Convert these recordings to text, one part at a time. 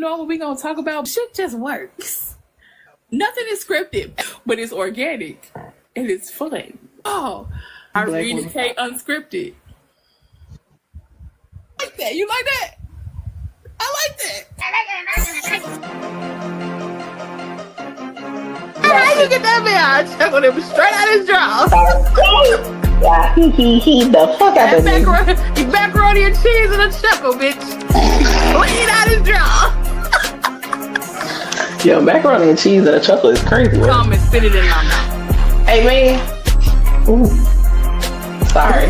know what we're going to talk about? Shit just works. Nothing is scripted, but it's organic and it's fun. Oh, Irene K unscripted. Like that. You like that? I like that. How you get that man? I chuckled him straight out his jaw. Yeah, he the fuck out of me. Macaroni and cheese and a chuckle, bitch. Clean out his jaw. Yo, macaroni and cheese and a chuckle is crazy. Come and spit it in my mouth. Hey, man. Ooh. Sorry.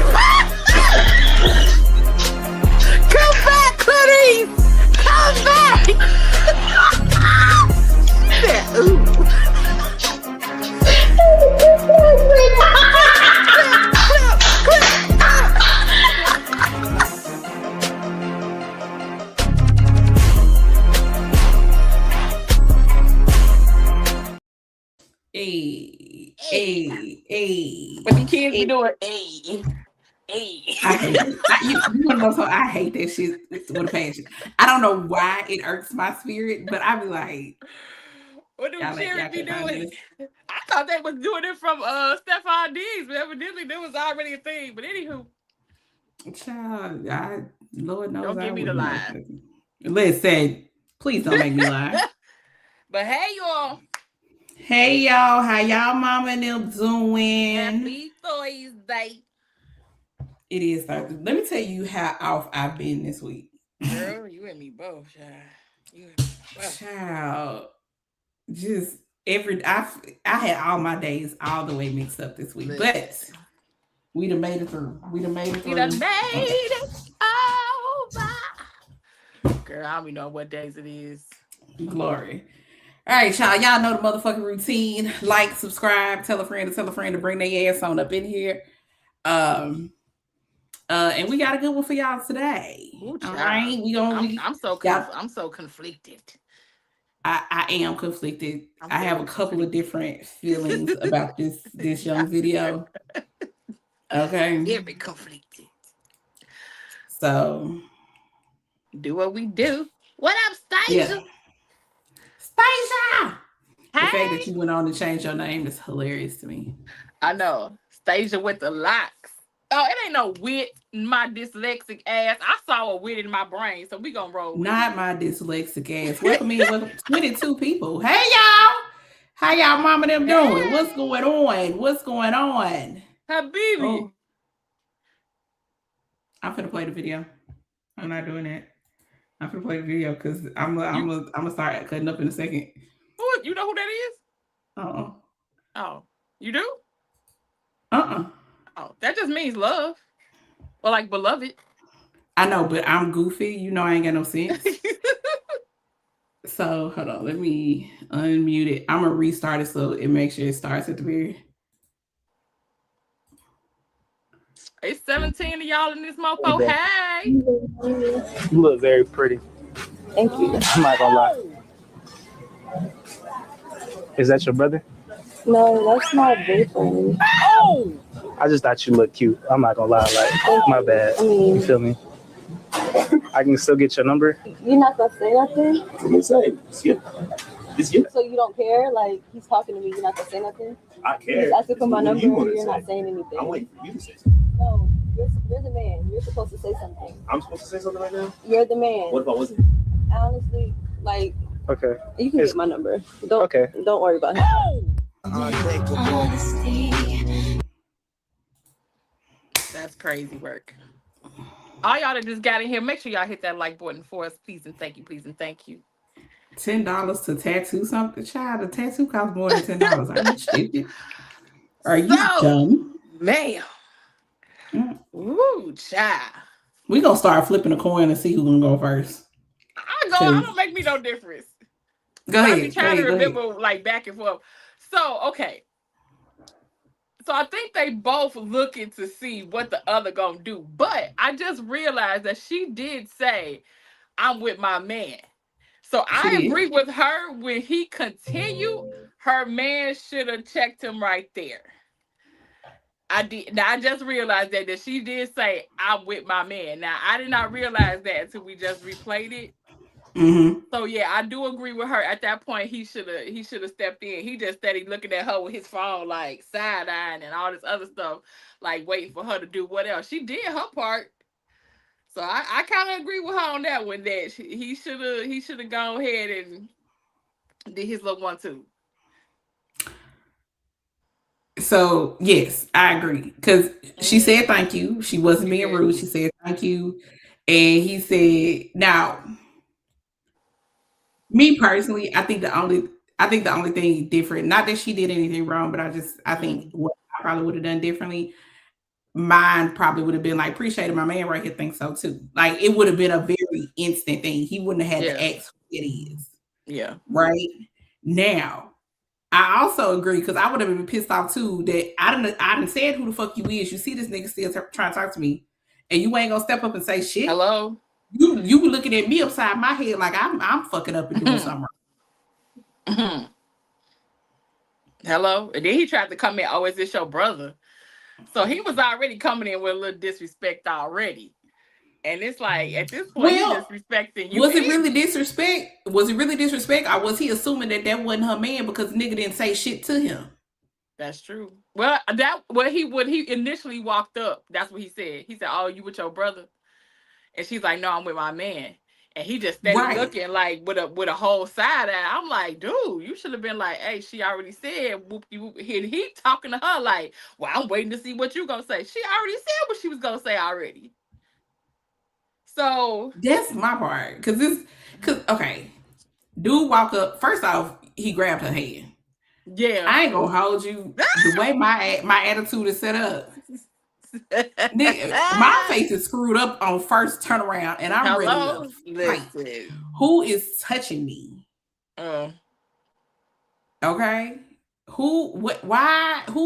Come back, Clarice. Come back. Yeah, ooh. Hey. What the kids be doing? I hate it. You want to know something? I hate that shit with a passion. I don't know why it irks my spirit, but I be like, what do Jerry be doing? I thought they was doing it from Stephon Diggs, but evidently there was already a thing. But anywho, child, Lord knows don't give me the lie. Listen, please don't make me lie. But hey, y'all. Hey, y'all. How y'all mama and them doing? Happy Thursday. It is Thursday. Let me tell you how off I've been this week. Girl, you and me both, child. Child, just I had all my days all the way mixed up this week, but we done made it through. We done made it over. Girl, I don't even know what days it is. Glory. All right, y'all know the motherfucking routine. Like, subscribe, tell a friend to bring their ass on up in here. And we got a good one for y'all today. Ooh, all right, I'm so conflicted. I am conflicted. I have a couple of different feelings about this young video. Okay, very conflicted. So, do what we do. What up, Stasia? Yeah. Stasia! Hey. The fact that you went on to change your name is hilarious to me. I know. Stasia with the locks. Oh, it ain't no wit in my dyslexic ass. I saw a wit in my brain, so we gonna roll with Not it. My dyslexic ass. Welcome in 22 people. Hey, y'all. How y'all mama them doing? What's going on? Habibi. Oh. I'm finna play the video. I'm not doing that. I'm finna play the video because I'm gonna start cutting up in a second. Who? You know who that is? Oh, you do? Oh, that just means love. Or like beloved. I know, but I'm goofy. You know I ain't got no sense. So hold on, let me unmute it. I'm gonna restart it so it makes sure it starts at the very. It's 17 of y'all in this mofo. Hey. You look very pretty. Thank you. I'm not gonna lie. Is that your brother? No, that's my boyfriend. Oh! I just thought you looked cute. I'm not gonna lie. Like, my bad. You feel me? I can still get your number. You're not gonna say nothing? What you say? It's you. So you don't care? Like, he's talking to me, you're not gonna say nothing? I care. He's asking for my number and you're not saying anything. I'm waiting for you to say something. No, you're the man. You're supposed to say something. I'm supposed to say something right now? You're the man. What if I wasn't? Honestly, like, okay. You can get my number. Don't worry about it. That's crazy work. All y'all that just got in here, make sure y'all hit that like button for us, please and thank you, please and thank you. $10 to tattoo something? Child, a tattoo costs more than $10. Are you stupid? Are you dumb? Ma'am. Ooh, child. We gonna start flipping a coin and see who's gonna go first. I don't make me no difference. Go ahead. I be trying to remember like back and forth. So, okay. So I think they both looking to see what the other gonna do. But I just realized that she did say, I'm with my man. So I agree with her. When he continued, her man should have checked him right there. I did. Now I just realized that she did say, I'm with my man. Now I did not realize that until we just replayed it. Mm-hmm. So yeah, I do agree with her. At that point, he should have stepped in. He just steady looking at her with his phone, like side eyeing and all this other stuff, like waiting for her to do what else. She did her part. So I kind of agree with her on that one. That he should have gone ahead and did his little one too. So yes, I agree because she said thank you. She wasn't She being did. rude. She said thank you, and he said, "Now, me personally, I think the only thing different, not that she did anything wrong, but I think what I probably would have done differently. Mine probably would have been like, appreciated my man right here, think so too. Like it would have been a very instant thing. He wouldn't have had to Yeah. ask who it is, Yeah. right? Now, I also agree because I would have been pissed off too that I didn't said who the fuck you is. You see this nigga still trying to talk to me, and you ain't gonna step up and say shit. Hello. You looking at me upside my head like I'm fucking up and doing something wrong. Hello. And then he tried to come in. Oh, is this your brother? So he was already coming in with a little disrespect already. And it's like at this point he's disrespecting you. Was it really disrespect? Was it really disrespect, or was he assuming that wasn't her man because nigga didn't say shit to him? That's true. Well, when he initially walked up, that's what he said. He said, "Oh, you with your brother?" And she's like, "No, I'm with my man." And he just steady looking like with a whole side eye. I'm like, dude, you should have been like, "Hey, she already said whoop you." He talking to her like, "Well, I'm waiting to see what you gonna say." She already said what she was gonna say already. So that's my part. Cause okay. Dude walk up. First off, he grabbed her hand. Yeah. I ain't gonna hold you. The way my attitude is set up. My face is screwed up on first turnaround, and I'm ready to fight. Who is touching me? Okay. Who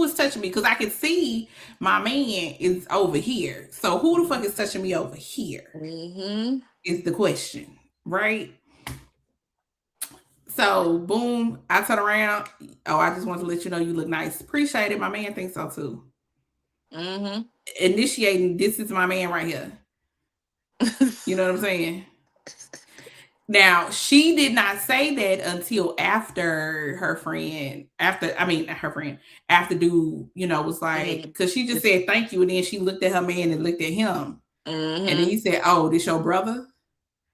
is touching me? Because I can see my man is over here. So who the fuck is touching me over here? Is the question, right? So boom, I turn around. Oh, I just want to let you know you look nice. Appreciate it. My man thinks so too. Initiating, this is my man right here. You know what I'm saying? Now, she did not say that until after her friend, after dude, was like, because she just said thank you, and then she looked at her man and looked at him. And then he said, "Oh, this your brother?"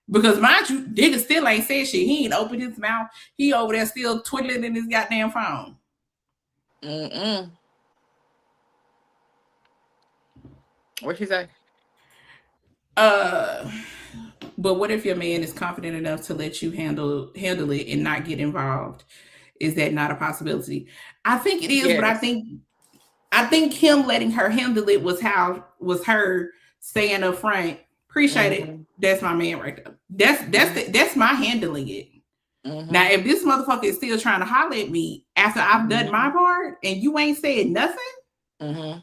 Because mind you, nigga still ain't said shit. He ain't opened his mouth. He over there still twiddling in his goddamn phone. What'd she say? But what if your man is confident enough to let you handle it and not get involved? Is that not a possibility? I think it is, yes. But I think him letting her handle it was her staying up front. Appreciate it. That's my man right there. That's my handling it. Now, if this motherfucker is still trying to holler at me after I've done my part and you ain't said nothing.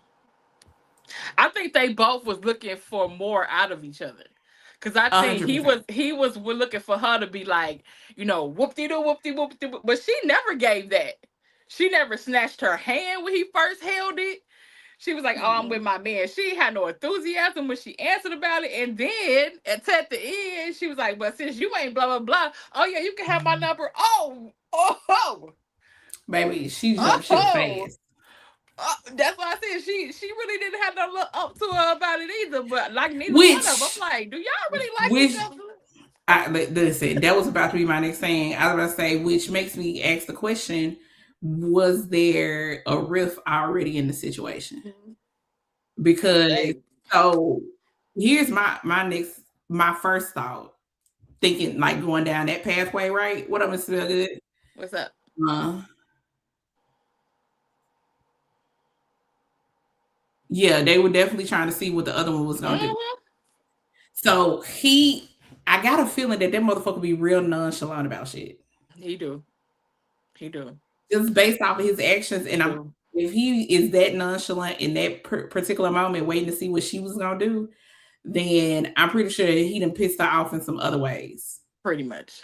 I think they both was looking for more out of each other. Because I think 100%. he was looking for her to be like, whoop-de-doo, whoop-de-whoop, but she never gave that. She never snatched her hand when he first held it. She was like, "Oh, I'm with my man." She had no enthusiasm when she answered about it. And then at the end, she was like, "But since you ain't blah, blah, blah, oh yeah, you can have my number." Oh. Baby, she jumped shit fast. That's why I said she really didn't have no look up to her about it either. But like neither one of them, I'm like, do y'all really like each other? Listen, that was about to be my next thing. I was about to say, which makes me ask the question: was there a rift already in the situation? Because so here's my first thought, thinking like going down that pathway, right? What up, Mr. Feel Good? What's up? Yeah, they were definitely trying to see what the other one was gonna do. So I got a feeling that motherfucker be real nonchalant about shit. He do. Just based off of his actions, and if he is that nonchalant in that particular moment, waiting to see what she was gonna do, then I'm pretty sure he done pissed her off in some other ways. Pretty much.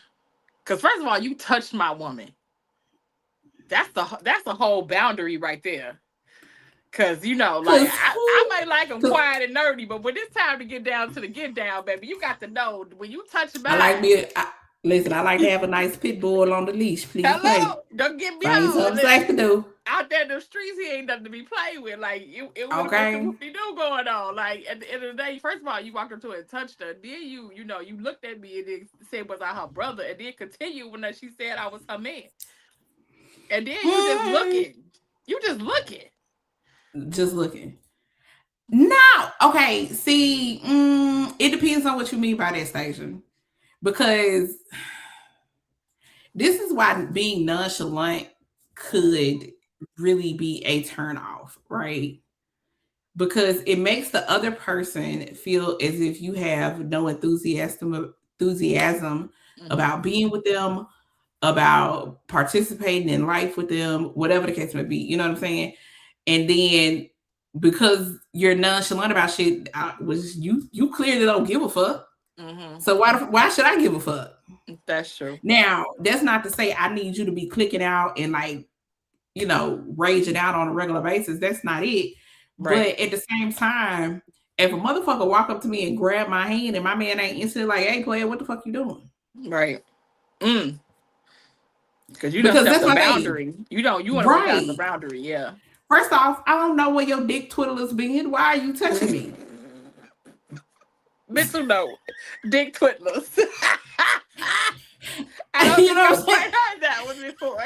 Because first of all, you touched my woman. That's the whole boundary right there. Because, like, I might like him quiet and nerdy, but when it's time to get down to the get down, baby, you got to know when you touch mine. Listen, I like to have a nice pit bull on the leash. Please play. Hello, don't get me Find on. something safe to do. Out there in the streets, he ain't nothing to be played with. Like it would have been some whoopie-doo going on. Like at the end of the day, first of all, you walked up to her and touched her. Then you looked at me and then said was I her brother, and then continued when she said I was her man. And then you just looking. You just looking. Just looking. No. Okay. See, it depends on what you mean by that, Station. Because this is why being nonchalant could really be a turnoff, right? Because it makes the other person feel as if you have no enthusiasm about being with them, about participating in life with them, whatever the case may be. You know what I'm saying? And then because you're nonchalant about shit, you clearly don't give a fuck. Mm-hmm. So why should I give a fuck? That's true. Now, that's not to say I need you to be clicking out and like, raging out on a regular basis. That's not it. Right. But at the same time, if a motherfucker walk up to me and grab my hand and my man ain't instantly like, hey, player, what the fuck you doing? Right. Because that's the boundary. You want to work out the boundary, yeah. First off, I don't know where your dick twiddler's been. Why are you touching me? Bitch, no. Dick twiddlers. I don't think I've heard that one before.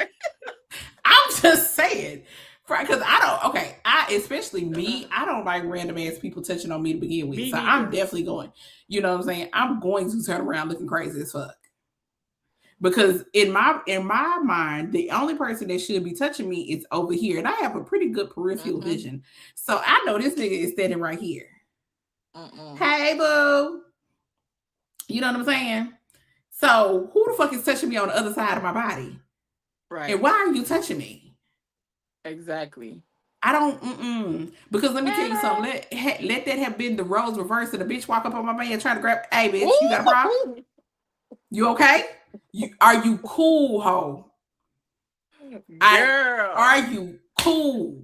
I'm just saying. Because especially me, I don't like random ass people touching on me to begin with. I'm definitely going, you know what I'm saying? I'm going to turn around looking crazy as fuck. Because in my mind, the only person that should be touching me is over here. And I have a pretty good peripheral vision. So I know this nigga is standing right here. Hey, boo. You know what I'm saying? So who the fuck is touching me on the other side of my body? Right. And why are you touching me? Exactly. I don't, because let me tell you something. Let that have been the roles reversed and the bitch walk up on my man trying to grab, hey, bitch, you got a problem? You okay? Are you cool, ho? Girl. Are you cool?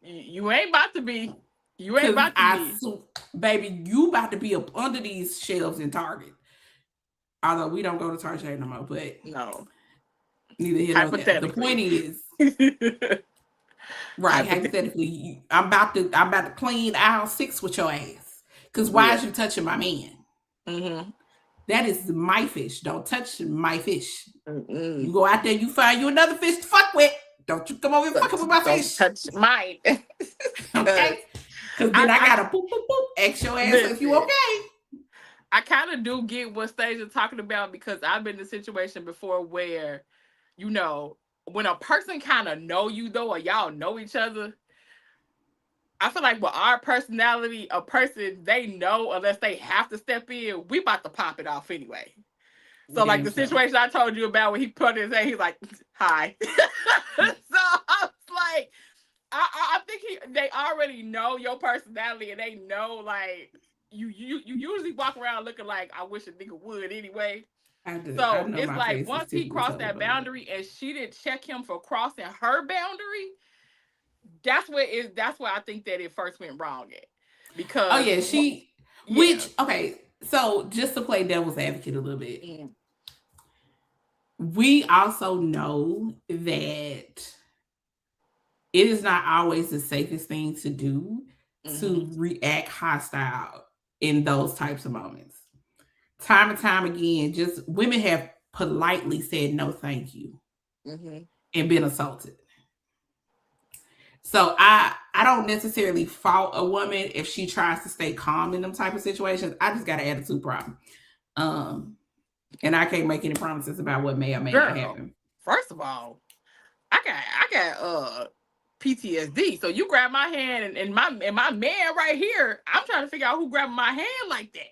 You ain't about to be. You ain't about to be. Baby, you about to be up under these shelves in Target. Although we don't go to Target no more, but no. Neither here nor there. The point is, right? Hypothetically, I'm about to clean aisle 6 with your ass. Because why is you touching my man? Mm-hmm. That is my fish. Don't touch my fish. Mm-mm. You go out there, you find you another fish to fuck with. Don't you come over here fucking with my fish. Touch mine. Okay? Because then I gotta boop, boop, boop, ask your ass if you okay. I kind of do get what Stage is talking about because I've been in a situation before where, when a person kind of know you though, or y'all know each other, I feel like with our personality, a person they know unless they have to step in, we about to pop it off anyway. So like the situation I told you about when he put his hand, he's like, hi. So I was like, I think they already know your personality and they know like you usually walk around looking like I wish a nigga would anyway. So it's like once he crossed that boundary and she didn't check him for crossing her boundary, that's where I think that it first went wrong at. Because so just to play devil's advocate a little bit, we also know that it is not always the safest thing to do to react hostile in those types of moments. Time and time again, just women have politely said no thank you and been assaulted. So I don't necessarily fault a woman if she tries to stay calm in them type of situations. I just got an attitude problem. And I can't make any promises about what may or may not happen. First of all, I got PTSD. So you grab my hand and my man right here, I'm trying to figure out who grabbed my hand like that.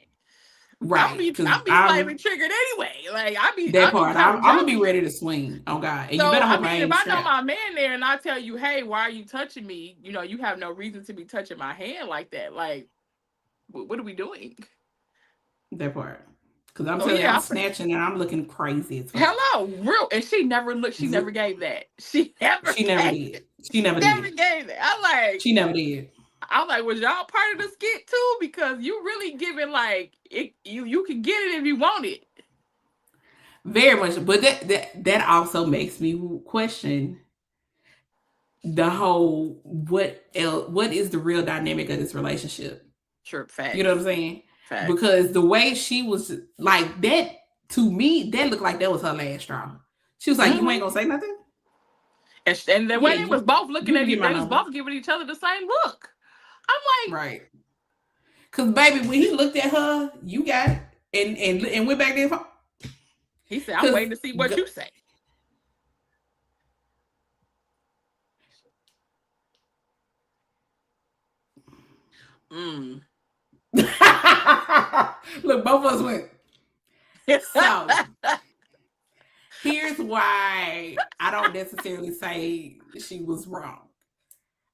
Right. I'll be slightly triggered anyway. Like I'm gonna be ready to swing. Oh God. And so, you better hope if I know my man there and I tell you, hey, why are you touching me? You have no reason to be touching my hand like that. Like, what are we doing? That part. Because I'm telling you, I'm snatching and I'm looking crazy. Hello, real. And she never looked. She never gave that. She never did. She never gave that. She never did. I'm like, was y'all part of the skit too? Because you really giving like it. You can get it if you want it. Very much. But that also makes me question the whole what is the real dynamic of this relationship. Sure, facts. You know what I'm saying? Facts. Because the way she was like that, to me, that looked like that was her last straw. She was like, "You ain't gonna say nothing." And the way they was both looking at you each, get my they was number. both giving each other the same look. I'm like, Right. Cause baby, when he looked at her, you got it, and went back there. He said, "I'm waiting to see what you say." Look, both of us went. So here's why I don't necessarily say she was wrong.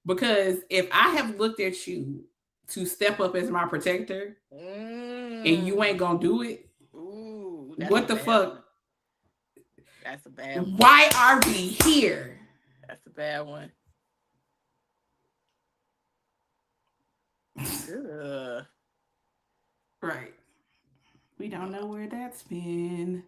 Because if I have looked at you to step up as my protector and you ain't gonna do it, what the fuck? One. That's a bad one. Why are we here? That's a bad one. Right. We don't know where that's been.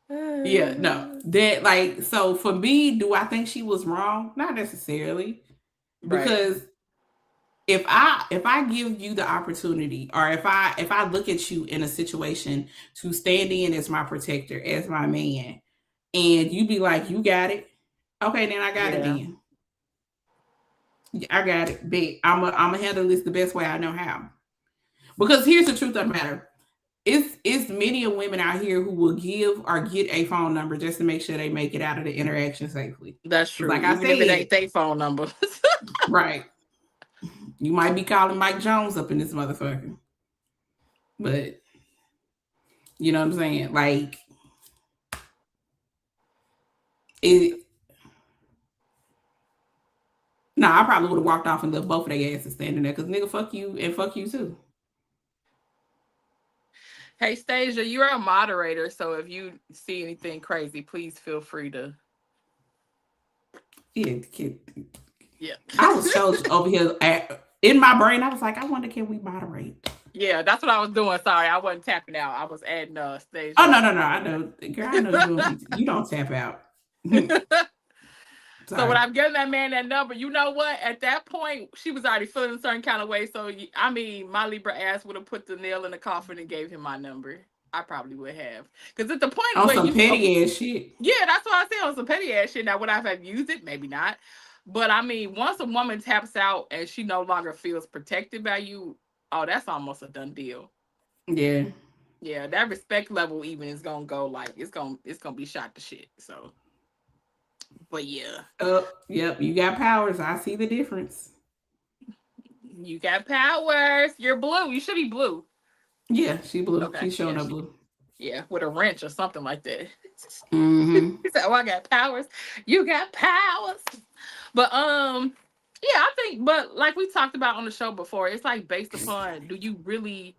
Yeah, no. That like so for me, do I think she was wrong? Not necessarily. Because if I give you the opportunity, or if I look at you in a situation to stand in as my protector, as my man, and you be like, you got it. Okay, then I got it then. I got it. Bet I'm gonna handle this the best way I know how. Because here's the truth of the matter. It's many of women out here who will give or get a phone number just to make sure they make it out of the interaction safely. That's true. Like Even I said, if it ain't their phone number. Right. You might be calling Mike Jones up in this motherfucker. But you know what I'm saying? Like it. I probably would have walked off and left both of their asses standing there because nigga, fuck you and fuck you too. Hey, Stasia, you're a moderator, so if you see anything crazy, please feel free to. Yeah. I was chosen over here in my brain. I was like, I wonder, can we moderate? Yeah, that's what I was doing. Sorry, I wasn't tapping out. I was adding Stasia. Oh no! I know, girl. I know you don't tap out. So when I'm giving that man that number, you know what? At that point, she was already feeling a certain kind of way. So, I mean, my Libra ass would have put the nail in the coffin and gave him my number. I probably would have. Because at the point on some petty ass shit. Yeah, that's what I said, on some petty ass shit. Now, would I have used it? Maybe not. But, I mean, once a woman taps out and she no longer feels protected by you, oh, that's almost a done deal. Yeah. Yeah, that respect level even is going to go like, it's going to be shot to shit. So. But yeah. Yep, you got powers. I see the difference. You got powers. You're blue. You should be blue. Yeah, she blue. Okay. She's showing up blue. Yeah, with a wrench or something like that. Mm-hmm. He said, "Oh, I got powers. You got powers." But yeah, I think. But like we talked about on the show before, it's like based upon, do you really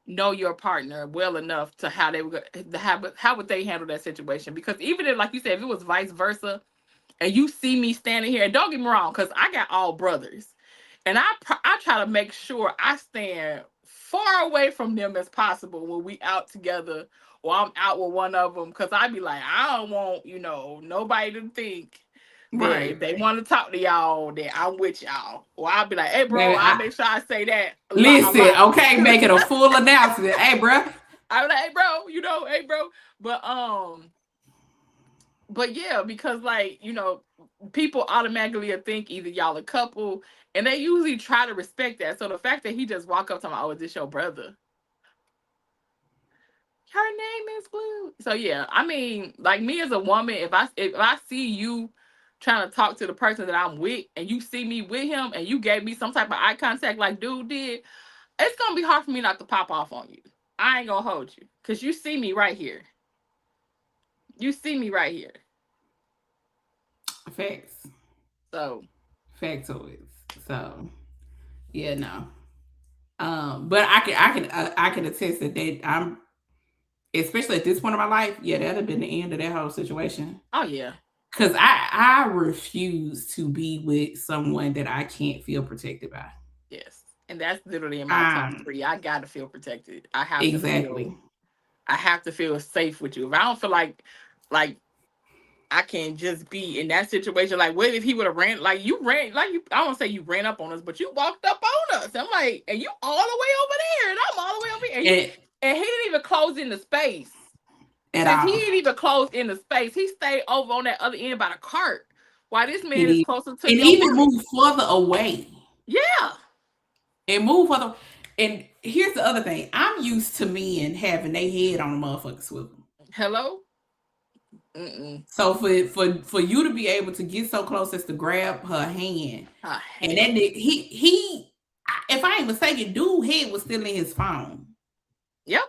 know your partner well enough to how they would how would they handle that situation? Because even if, like you said, if it was vice versa, and you see me standing here, and don't get me wrong, because I got all brothers, and I try to make sure I stand far away from them as possible when we out together, or I'm out with one of them, because I be like, I don't want, nobody to think that if they want to talk to y'all, that I'm with y'all. Or I'll be like, hey, bro, I'll make sure I say that. Listen, okay, make it a full announcement. Hey, bro. I'm like, hey, bro, hey, bro. But yeah, because like, people automatically think either y'all a couple, and they usually try to respect that. So the fact that he just walk up to me, oh, is this your brother? Her name is Blue. So yeah, I mean, like me as a woman, if I see you trying to talk to the person that I'm with, and you see me with him, and you gave me some type of eye contact like dude did, it's gonna be hard for me not to pop off on you. I ain't gonna hold you, because you see me right here. You see me right here. Facts. So. Factoids. So, yeah, no. But I can attest that I'm, especially at this point in my life, yeah, that'd have been the end of that whole situation. Oh yeah. Because I refuse to be with someone that I can't feel protected by. Yes. And that's literally in my top 3. I gotta feel protected. I have exactly. to feel I have to feel safe with you. If I don't feel like I can just be in that situation, like what if he would have ran, like you ran, like you, I don't say you ran up on us, but you walked up on us. I'm like, and you all the way over there, and I'm all the way over here, and he didn't even close in the space. Since he didn't even close in the space, he stayed over on that other end by the cart. While this man is closer to and your even wife. move further away. Yeah. And move further. And here's the other thing. I'm used to men having their head on a motherfucking swivel. Hello? So for you to be able to get so close as to grab her hand. And that nigga, he if I ain't mistaken, dude head was still in his phone. Yep.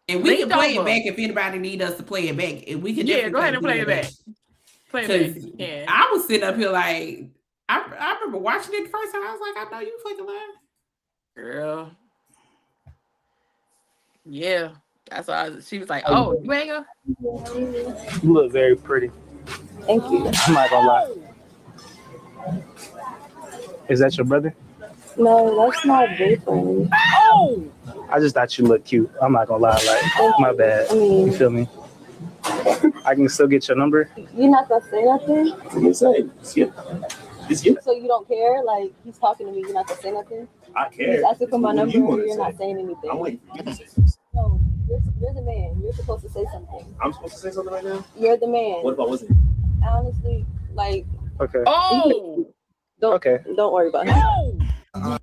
And we can play it back if anybody need us to play it back. And we can go ahead and play it back. Play it back. Yeah. I was sitting up here like I remember watching it the first time. I was like, I know you fucking lying. Girl. Yeah. That's why she was like, oh, you ain't gonna. You look very pretty. Thank you. I'm not gonna lie. Is that your brother? No, that's my boyfriend. Oh! I just thought you looked cute. I'm not gonna lie. Like, my bad. You feel me? I can still get your number. You're not gonna say nothing? It's you. So you don't care? Like, he's talking to me, you're not gonna say nothing? I care. He's asking for my number, you're not saying anything. I'm waiting for you to say something. No, you're the man. You're supposed to say something. I'm supposed to say something right now? You're the man. What if I wasn't? Honestly, like... Okay. Oh! Don't worry about it. No!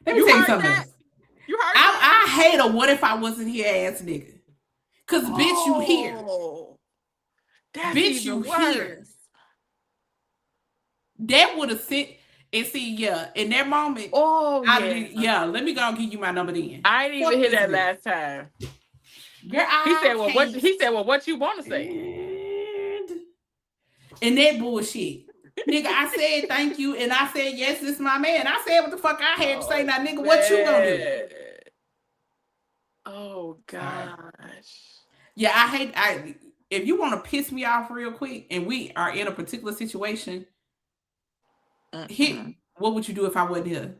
Let me tell you something. You heard I hate a what if I wasn't here ass nigga. Cause bitch, you here. That's Bitch, you here. That would have sent and see, yeah, in that moment. Oh, yeah. Let me go and give you my number then. I didn't even hear that last time. Girl, he said, well, what you want to say? And that bullshit. Nigga, I said thank you, and I said yes, this is my man. I said what the fuck I had to say. Now, nigga, what you gonna do? Oh gosh. Yeah, I if you want to piss me off real quick, and we are in a particular situation, what would you do if I wasn't here?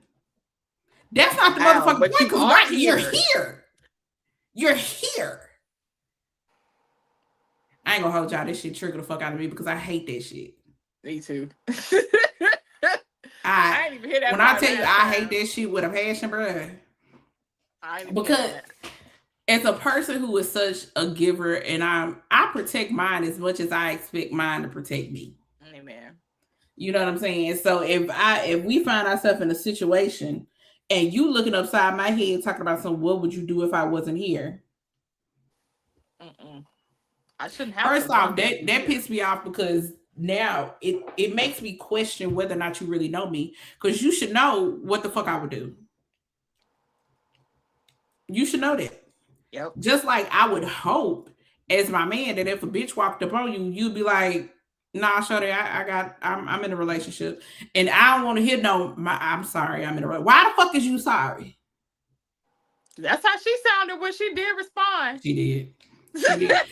That's not the motherfucking point. Because you're here. You're here. I ain't gonna hold y'all. This shit trigger the fuck out of me because I hate that shit. Me too. I didn't even hear that. When I tell you I hate that shit with a passion, bro. Because as a person who is such a giver, and I protect mine as much as I expect mine to protect me. Amen. You know what I'm saying? So if we find ourselves in a situation and you looking upside my head talking about what would you do if I wasn't here? I shouldn't have. First off, that pissed me off because now it makes me question whether or not you really know me, because you should know what the fuck I would do. You should know that. Yep. Just like I would hope as my man that if a bitch walked up on you, you'd be like, nah, shorty, I'm in a relationship and I don't want to hear I'm sorry, I'm in a relationship. Why the fuck is you sorry? That's how she sounded when she did respond. She did.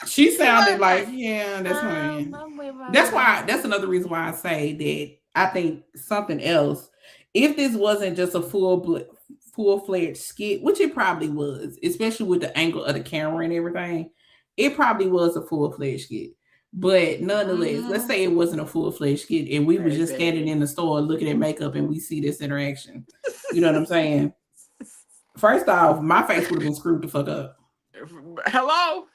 She sounded like, yeah, that's her. That's another reason why I say that I think something else, if this wasn't just a full-fledged skit, which it probably was, especially with the angle of the camera and everything, it probably was a full-fledged skit. But nonetheless, let's say it wasn't a full-fledged skit and we were just standing in the store looking at makeup and we see this interaction. You know what I'm saying? First off, my face would have been screwed the fuck up. Hello?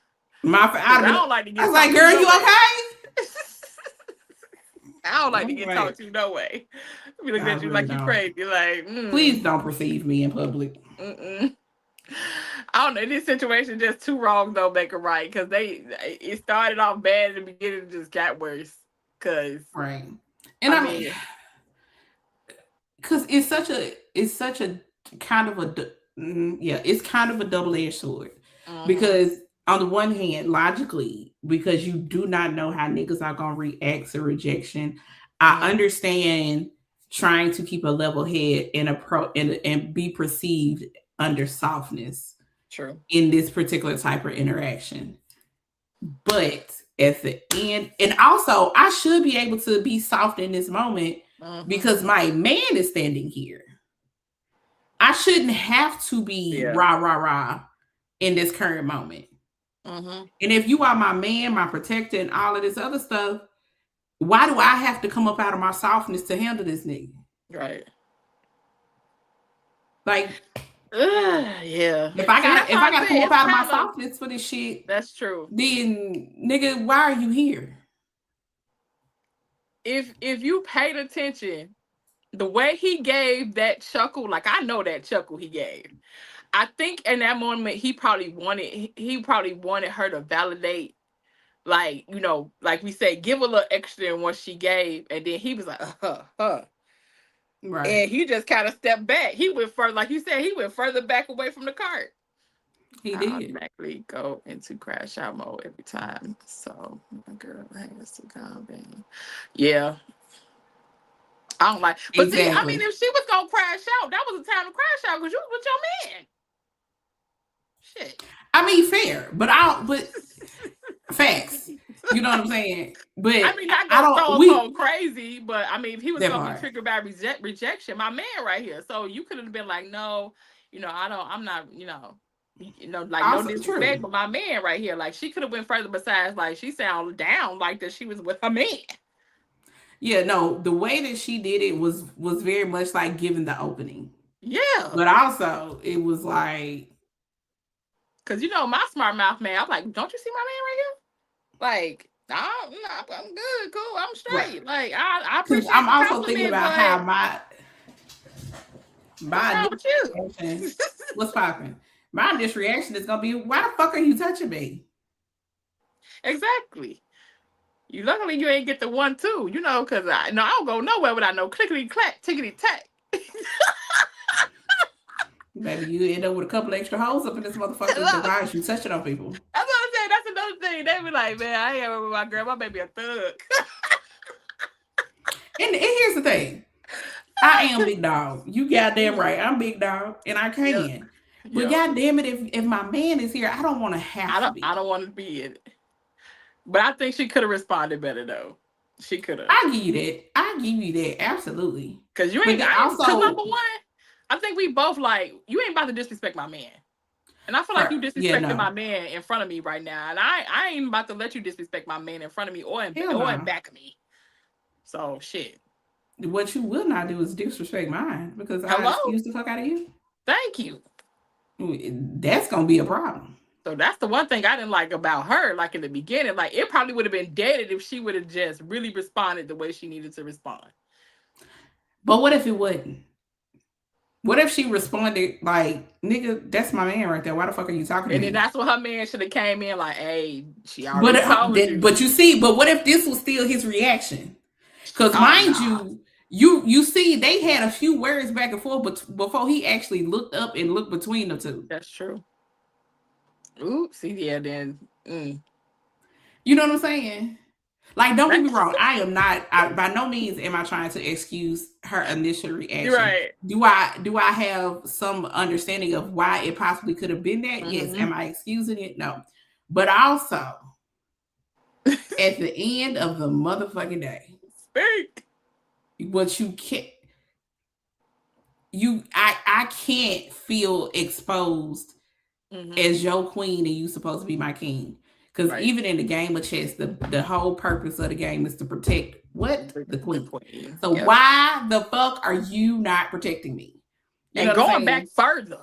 I don't like to get. I was like, girl, you okay? I don't like to get talked to no way. Be looking at you like you crazy. Like, please don't perceive me in public. I don't know. This situation just too wrong though. Make it right, because it started off bad in the beginning, and just got worse. Right, and I mean, because it's such a kind of it's kind of a double-edged sword because. On the one hand, logically, because you do not know how niggas are going to react to rejection, I understand trying to keep a level head and be perceived under softness. True. In this particular type of interaction. But at the end, and also I should be able to be soft in this moment because my man is standing here. I shouldn't have to be Yeah. rah in this current moment. Mm-hmm. And if you are my man, my protector, and all of this other stuff, why do I have to come up out of my softness to handle this nigga? Right. Like, yeah. if I got to come up out of my kinda, softness for this shit, that's true. then nigga, why are you here? If you paid attention, the way he gave that chuckle, like I know that chuckle he gave. I think in that moment he probably wanted her to validate, like, you know, like we said, give a little extra than what she gave, and then he was like, Right. And he just kind of stepped back. He went further, like you said, he went further back away from the cart. He I did. automatically go into crash out mode every time. So my girl has to calm down. Yeah. I don't like, but see, I mean, if she was gonna crash out, that was the time to crash out because you was with your man. Shit. I mean, fair, but facts. You know what I'm saying? But I mean, not gonna go crazy, but I mean, if he was gonna be triggered by rejection, my man right here. So you could have been like, no, you know, I'm not, like also, no disrespect, but my man right here, like she could have went further. Besides, like she sounded down like that she was with her man. Yeah, no, the way that she did it was very much like giving the opening. Yeah, but also it was like, because my smart mouth man, I'm like, don't you see my man right here? Like, I'm good, cool, I'm straight. Right. Like, I appreciate. I'm also thinking about how my what's reaction, what's popping? My initial reaction is gonna be, why the fuck are you touching me? Exactly. Luckily you ain't get the 1-2, because I don't go nowhere without no clickety clack, tickety tack. Maybe you end up with a couple extra holes up in this motherfucker. Why is you touching on people? That's what I'm saying. That's another thing. They be like, man, I ain't ever with my girl. My baby a thug. and here's the thing. I am big dog. You goddamn right. I'm big dog, and I can. Yeah. But goddamn it, if my man is here, I don't want to have to be. I don't want to be in it. But I think she could have responded better though. She could have. I give you that. Absolutely. Because you ain't also number one. I think we both like, you ain't about to disrespect my man. And I feel like you disrespected my man in front of me right now. And I ain't about to let you disrespect my man in front of me or in back of me. So, shit. What you will not do is disrespect mine because I excuse the fuck out of you. Thank you. That's going to be a problem. So that's the one thing I didn't like about her, like in the beginning. Like, it probably would have been dead if she would have just really responded the way she needed to respond. But what if it wouldn't? What if she responded like, nigga, that's my man right there. Why the fuck are you talking to me? And then that's what her man should have came in like, hey, she already told you. But you see, but what if this was still his reaction? Because mind you see, they had a few words back and forth but before he actually looked up and looked between the two. That's true. Ooh, see, yeah, then. You know what I'm saying? Like, don't get me wrong. By no means am I trying to excuse her initial reaction. Right. Do I have some understanding of why it possibly could have been that? Mm-hmm. Yes. Am I excusing it? No. But also, at the end of the motherfucking day, speak. What you can't, I can't feel exposed as your queen and you supposed to be my king. Because even in the game of chess, the whole purpose of the game is to protect the queen. So why the fuck are you not protecting me? And going back further.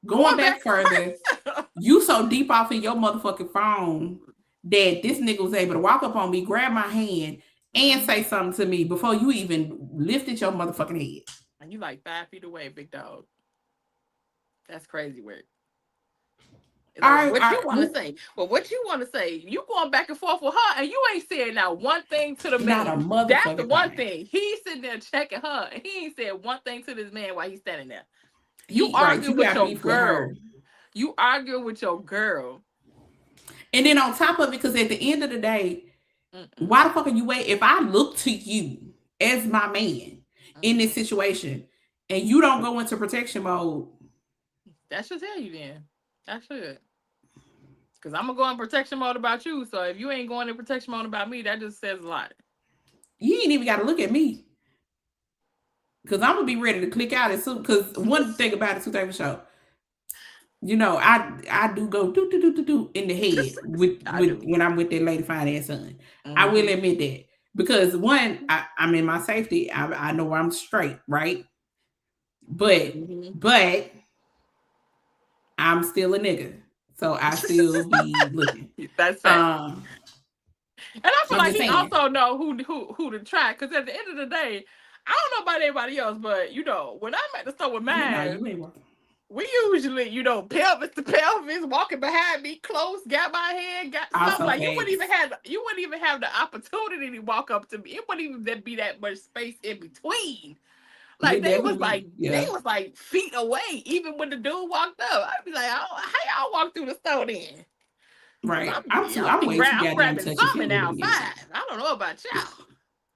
Going back further. You so deep off in your motherfucking phone that this nigga was able to walk up on me, grab my hand, and say something to me before you even lifted your motherfucking head. And you like 5 feet away, big dog. That's crazy work. Like, what you want to say? Well, what you want to say? You going back and forth with her, and you ain't saying not one thing to the man. That's the one thing. He's sitting there checking her, and he ain't said one thing to this man while he's standing there. You argue with your girl. You argue with your girl. And then on top of it, because at the end of the day, why the fuck are you waiting? If I look to you as my man in this situation, and you don't go into protection mode, that should tell you then. That should. Because I'm going to go in protection mode about you. So if you ain't going in protection mode about me, that just says a lot. You ain't even got to look at me. Because I'm gonna be ready to click out as soon. Because one thing about the Two Table Show, you know, I do go do in the head with when I'm with that lady finance son. I will admit that. Because one, I'm in my safety. I know I'm straight, right? But I'm still a nigga. So I still be looking. That's fact. And I feel like he also know who to try. Because at the end of the day, I don't know about anybody else, but you know, when I'm at the store with mine, we usually, you know, pelvis to pelvis, walking behind me close, got my hand, got stuff like you wouldn't even have the opportunity to walk up to me. It wouldn't even be that much space in between. Like they was like feet away, even when the dude walked up. I'd be like, how y'all walk through the store then? Right. I'm way too goddamn touchy-feely outside. I don't know about y'all.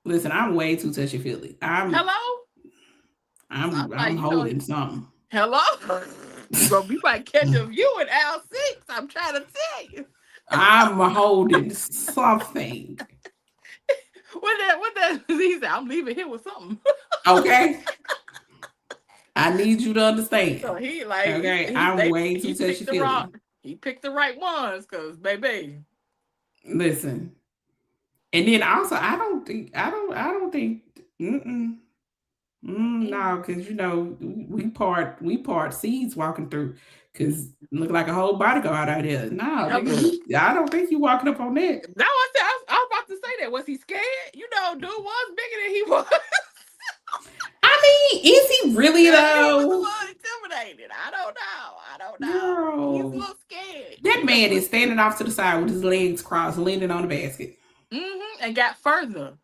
Listen, I'm way too touchy-feely. Hello? I'm holding something. Hello? You might catch a view in L6. I'm trying to tell you. I'm holding something. What that he said, I'm leaving here with something. Okay. I need you to understand. So he like, okay, I'm way too touchy-feely. He picked the right ones, cause baby. Listen. And then also, I don't think. No, because you know we part seeds walking through, because look like a whole bodyguard out there. No, I don't think you walking up on that. Now I was about to say that. Was he scared? You know, dude was bigger than he was. I mean, is he really though? He was a little intimidated. I don't know. Girl, he's a little scared. That man is standing off to the side with his legs crossed, leaning on the basket. And got further.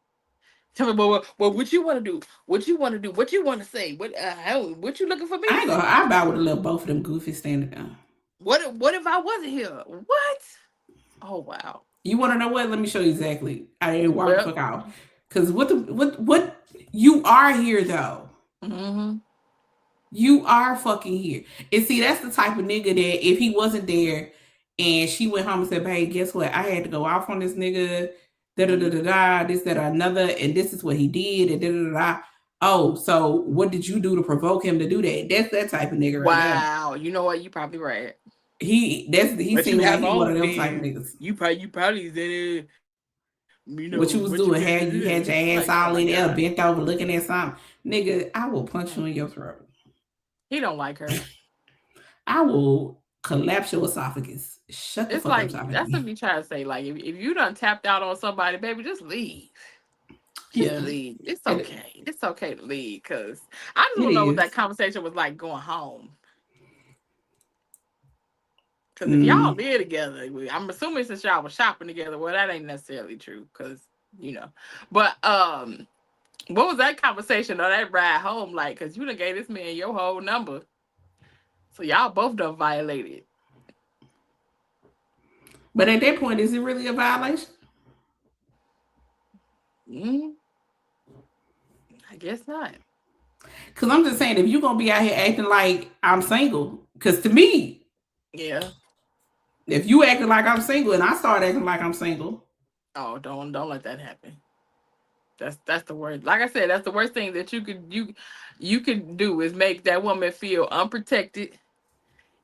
Tell me, well, what you want to do? What you want to do? What you want to say? What you looking for me? I about would have loved both of them goofies standing down. What if I wasn't here? What? Oh wow. You want to know what? Let me show you exactly. I didn't walk the fuck out. Because what you are here though. You are fucking here. And see, that's the type of nigga that if he wasn't there and she went home and said, "Hey, guess what? I had to go off on this nigga. This, that, or another, and this is what he did, and Oh, so what did you do to provoke him to do that? That's that type of nigga, right? Wow, you know what? You probably right. He seemed like one of them type of niggas. You probably did it. You know, what you was doing? You had your ass all in there, bent over, looking at something, nigga. I will punch you in your throat. He don't like her. I will collapse your esophagus. Shut the fuck up. That's what we try to say. Like, if you done tapped out on somebody, baby, just leave. Leave. It's okay. It's okay to leave, because I don't know what that conversation was like going home. Because if y'all live together, I'm assuming since y'all was shopping together, well, that ain't necessarily true, because, you know. But what was that conversation or that ride home like? Because you done gave this man your whole number. So y'all both done violated. But at that point, is it really a violation? I guess not. Because I'm just saying, if you're going to be out here acting like I'm single, because to me, if you acting like I'm single and I start acting like I'm single. Oh, don't let that happen. That's the word. Like I said, that's the worst thing that you could do is make that woman feel unprotected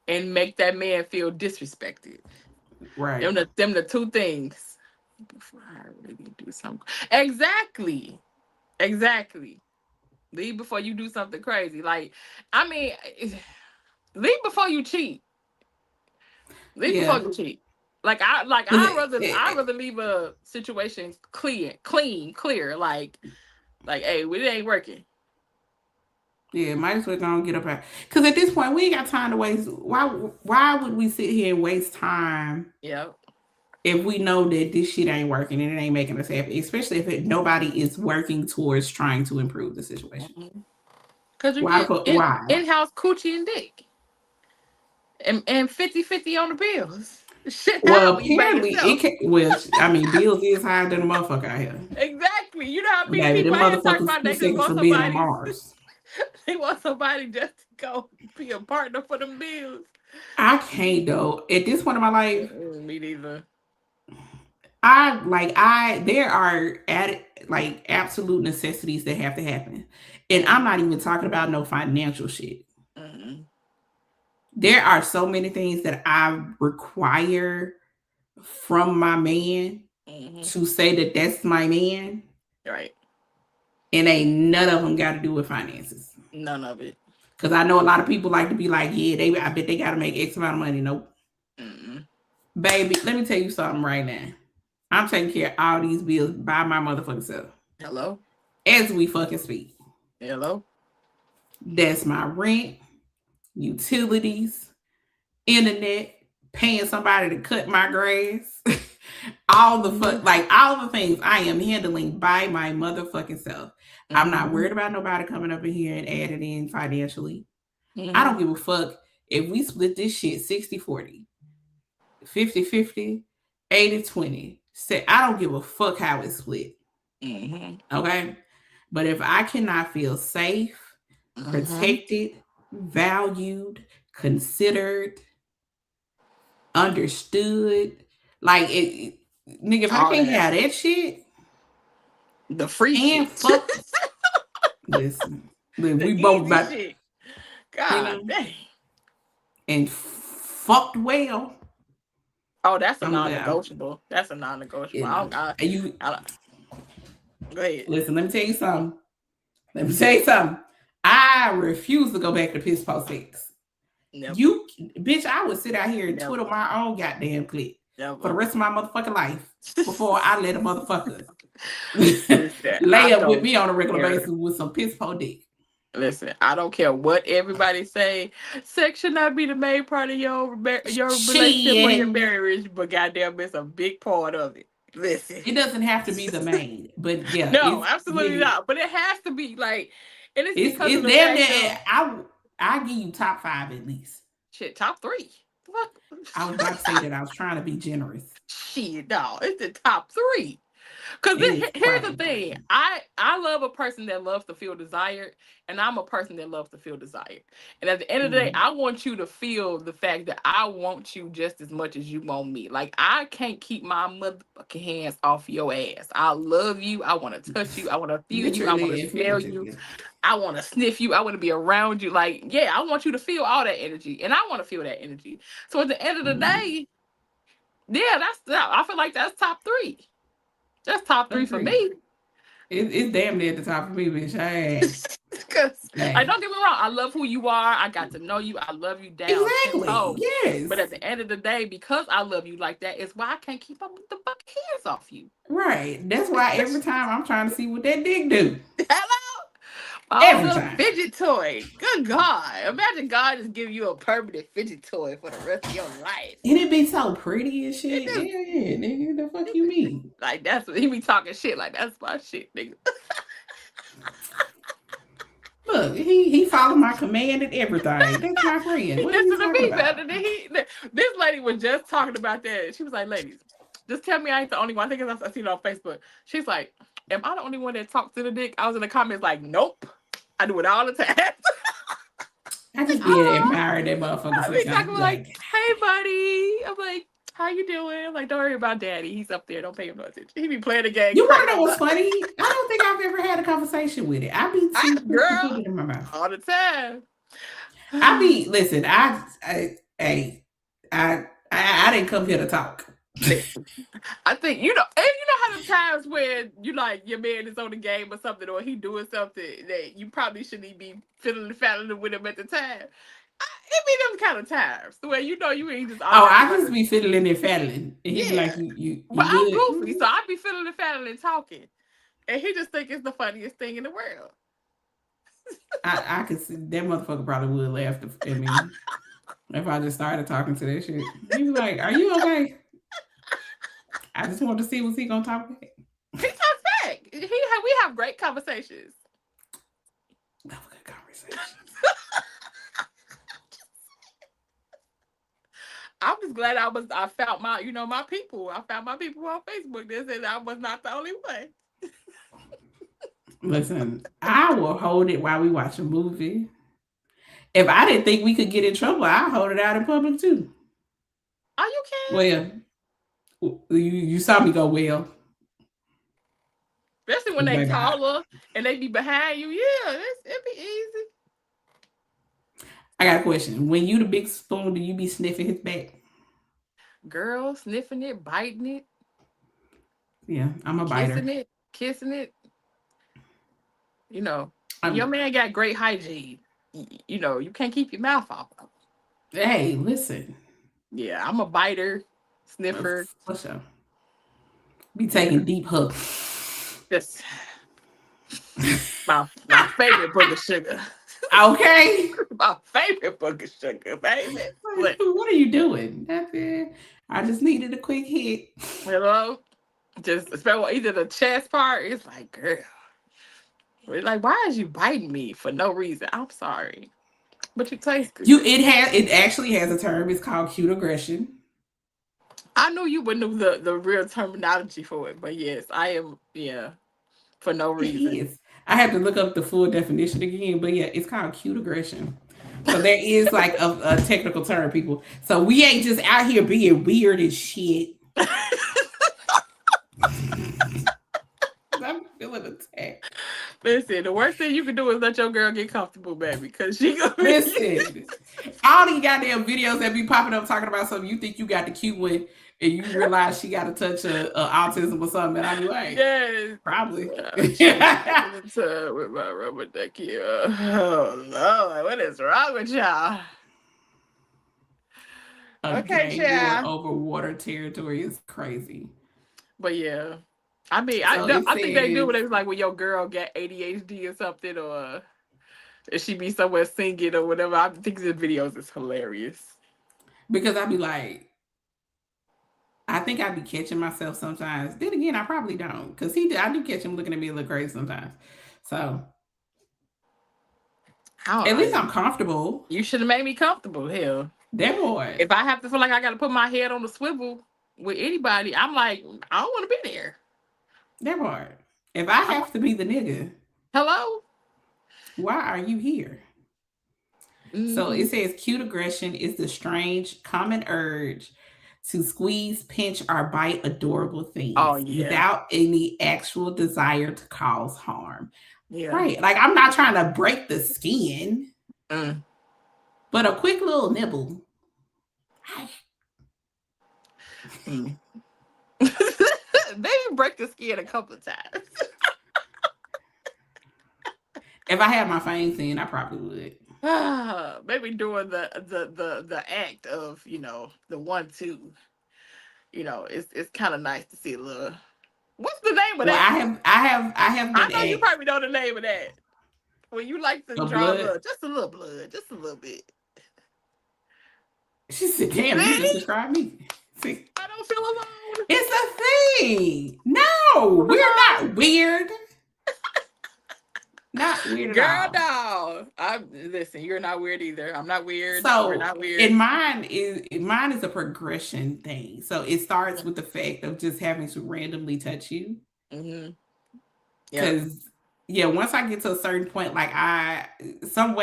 and make that man feel disrespected. Right. Them the two things. Before I really do something. Exactly. Leave before you do something crazy. Like, I mean, leave before you cheat. Before you cheat. Like I'd rather leave a situation clear. Like, hey, it ain't working. Yeah, might as well go and get up out. Because at this point, we ain't got time to waste. Why would we sit here and waste time? Yep. If we know that this shit ain't working and it ain't making us happy, especially if nobody is working towards trying to improve the situation. Because you get in-house coochie and dick. And 50-50 on the bills. Shit, well, apparently I mean, bills is higher than a motherfucker out here. Exactly. You know how many people out here talk about they just want somebody on Mars. They want somebody just to go be a partner for them bills. I can't though. At this point in my life, me neither. there are like absolute necessities that have to happen. And I'm not even talking about no financial shit. Mm-hmm. There are so many things that I require from my man to say that that's my man. Right. And ain't none of them got to do with finances. None of it. Because I know a lot of people like to be like, yeah, I bet they got to make X amount of money. Nope. Baby, let me tell you something right now. I'm taking care of all these bills by my motherfucking self. Hello? As we fucking speak. Hello? That's my rent, utilities, internet, paying somebody to cut my grass. all the things I am handling by my motherfucking self. I'm not worried about nobody coming up in here and adding in financially. I don't give a fuck if we split this shit 60-40, 50-50, 80-20. I don't give a fuck how it's split. Okay? But if I cannot feel safe, protected, valued, considered, understood, like it, nigga, if I can't have that shit, the free and shit. fuck, listen, we both about shit. God dang. And fucked well. Oh, that's a non-negotiable. That's a non-negotiable. Go ahead. Listen, let me tell you something. I refuse to go back to piss post sex. You, bitch, I would sit out here and twiddle my own goddamn clip for the rest of my motherfucking life before I let a motherfucker lay up with me on a regular basis with some piss po dick. Listen, I don't care what everybody say. Sex should not be the main part of your relationship or your marriage, but goddamn, it's a big part of it. Listen, it doesn't have to be the main, but yeah, no, absolutely not. But it has to be like, and it's because it's of the damn near. I give you top 5 at least. Shit, top 3. What? I was about to say that I was trying to be generous. Shit, no, it's the top 3. Because here's the thing. I love a person that loves to feel desired, and I'm a person that loves to feel desired. And at the end of the day, I want you to feel the fact that I want you just as much as you want me. Like, I can't keep my motherfucking hands off your ass. I love you. I want to touch you. I want to feel you. I want to smell you. I want to sniff you. I want to be around you. Like, yeah, I want you to feel all that energy, and I want to feel that energy. So at the end of the day, yeah, I feel like that's top 3. That's top 3 for me. It's damn near at the top for me, bitch. Like, don't get me wrong. I love who you are. I got to know you. I love you down. Exactly. Yes. But at the end of the day, because I love you like that, is why I can't keep up with the fucking hands off you. Right. That's why every time I'm trying to see what that dick do. Hello? Every time. Fidget toy. Good God. Imagine God just giving you a permanent fidget toy for the rest of your life. And it be so pretty and shit. Yeah, nigga. The fuck you mean? Like, that's what he be talking shit. Like, that's my shit, nigga. Look, he followed my command and everything. That's my friend. What Listen to me better than this lady was just talking about that. She was like, ladies, just tell me I ain't the only one. I think I seen it on Facebook. She's like, am I the only one that talks to the dick? I was in the comments like, nope. I do it all the time. I just be admiring that motherfucker. I be talking like, hey, buddy. I'm like, how you doing? I'm like, don't worry about daddy. He's up there. Don't pay him no attention. He be playing the game. You want to know what's funny? I don't think I've ever had a conversation with it. I be girl in my mouth all the time. Listen. I didn't come here to talk. I think you know how the times when you like your man is on the game or something, or he doing something that you probably shouldn't be fiddling with him at the time. It be them kind of times where you know you ain't just. I just be fiddling and faddling. And he be like you. But I'm goofy, so I be fiddling and faddling and talking, and he just think it's the funniest thing in the world. I could see that motherfucker probably would laugh at me if I just started talking to that shit. He was like, "Are you okay?" I just wanted to see what's he gonna talk about. He talks back. We have great conversations. Good conversations. I'm just glad I found my people. I found my people on Facebook that said I was not the only one. Listen, I will hold it while we watch a movie. If I didn't think we could get in trouble, I'll hold it out in public too. Are you kidding? You saw me go well. Especially when they Baby, taller and they be behind you. Yeah, it'd be easy. I got a question. When you the big spoon, do you be sniffing his back? Girl, sniffing it, biting it, Yeah, I'm a biter. kissing it. You know, I'm- your man got great hygiene. You know, you can't keep your mouth off. Hey, listen. Yeah, I'm a biter, sniffer. For sure. Be taking deep hugs. Just my favorite book of sugar. Okay. My favorite book of sugar, baby. What are you doing? Nothing. I just needed a quick hit. You know, just especially either the chest part. It's like, girl, it's like, why is you biting me for no reason? I'm sorry, but you taste good. It actually has a term. It's called cute aggression. I knew you would know the real terminology for it, but yes, I am. Yeah, for no reason. It is. I have to look up the full definition again, but yeah, it's called cute aggression. So there is like a technical term, people. So we ain't just out here being weird and shit. I'm feeling attacked. Listen, the worst thing you can do is let your girl get comfortable, baby, because she gonna listen. All these goddamn videos that be popping up talking about something you think you got the cute one, and you realize she got a touch of autism or something, and I be like, yes, probably. With my rubber ducky. Oh Lord, what is wrong with y'all? Okay, child. Over water territory is crazy. But yeah, I mean, I think they do when it's like when your girl got ADHD or something, or if she be somewhere singing or whatever. I think the videos is hilarious. Because I be like, I think I be catching myself sometimes. Then again, I probably don't, because I do catch him looking at me a little crazy sometimes. So at least I'm comfortable. You should have made me comfortable. Hell, that boy. If I have to feel like I got to put my head on the swivel with anybody, I'm like, I don't want to be there. That boy. If I have to be the nigga, hello, why are you here? Mm-hmm. So it says cute aggression is the strange, common urge to squeeze, pinch, or bite adorable things without any actual desire to cause harm. Yeah. Right. Like, I'm not trying to break the skin, but a quick little nibble. Maybe break the skin a couple of times. If I had my fangs in, I probably would. Maybe doing the act of, you know, the 1-2. You know, it's kind of nice to see a little. What's the name of that? I know you probably know the name of that. When you like to draw just a little blood, just a little bit. She said, "Damn, you just described me." See? I don't feel alone. It's a thing. No, we're not weird. Not weird at all. Girl, no. Listen, you're not weird either. I'm not weird. So, we're not weird. And mine is a progression thing. So it starts with the fact of just having to randomly touch you. Mm-hmm. Because once I get to a certain point, like I don't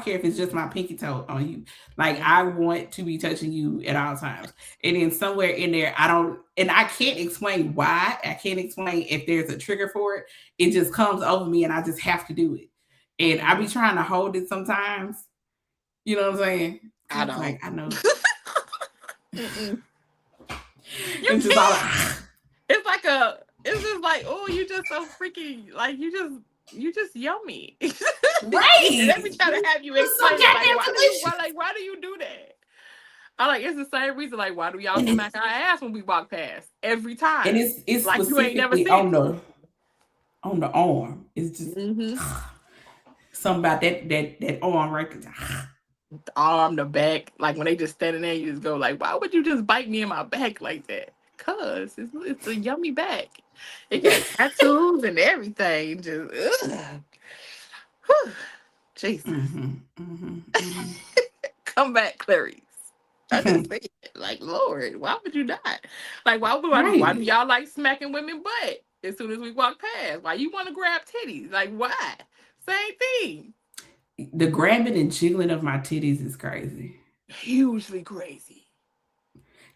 care if it's just my pinky toe on you. Like I want to be touching you at all times. And then somewhere in there, I can't explain why. I can't explain if there's a trigger for it. It just comes over me and I just have to do it. And I be trying to hold it sometimes. You know what I'm saying? I know. Like, I know. It's just like, oh, you just so freaking, like, you just yummy. Right. And every time to have you explain, why do you do that? It's the same reason, like, why do y'all smack our ass when we walk past? Every time. And it's like you ain't never seen on the arm. It's just something about that arm right there. The arm, the back. Like when they just standing there, you just go like, why would you just bite me in my back like that? Cause it's a yummy back. It got tattoos and everything. Just Jesus. Come back, Clarice. I just say, like, Lord, why would you not? Like, why do y'all like smacking women butt as soon as we walk past? Why you want to grab titties? Like, why? Same thing. The grabbing and jiggling of my titties is crazy. Hugely crazy.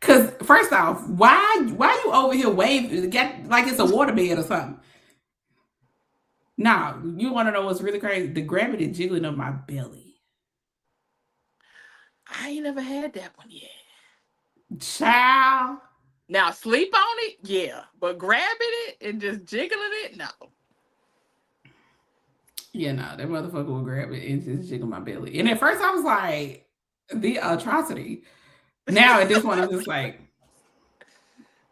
Cause first off, why you over here waving get like it's a waterbed or something? Nah, you want to know what's really crazy? The gravity jiggling of my belly. I ain't never had that one yet. Child. Now sleep on it, yeah, but grabbing it and just jiggling it, no. Yeah, no, that motherfucker will grab it and just jiggle my belly. And at first I was like, the atrocity. Now at this point, I'm just like,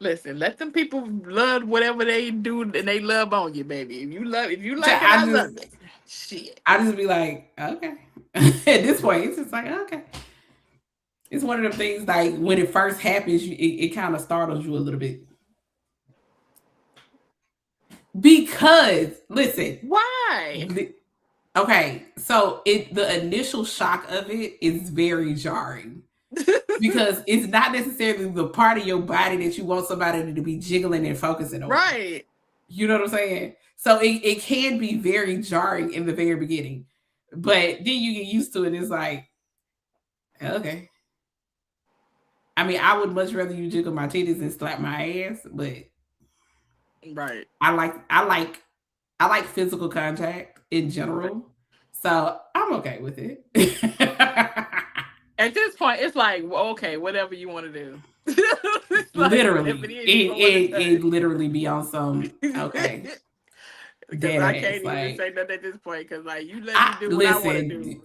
Listen, let them people love whatever they do and they love on you, baby. If you like it, I I love it. Shit. I just be like, okay. At this point, it's just like, okay. It's one of them things like when it first happens, it kind of startles you a little bit. Because listen, Why? Okay, so the initial shock of it is very jarring. Because it's not necessarily the part of your body that you want somebody to be jiggling and focusing on. Right. You know what I'm saying? So it can be very jarring in the very beginning. But then you get used to it. It's like, okay. I mean, I would much rather you jiggle my titties and slap my ass, but right. I like physical contact in general. So I'm okay with it. At this point, it's like, well, okay, whatever you want to do. Like, literally, it literally be on some okay. Because I can't even say nothing at this point. Because like you let me do what I want to do.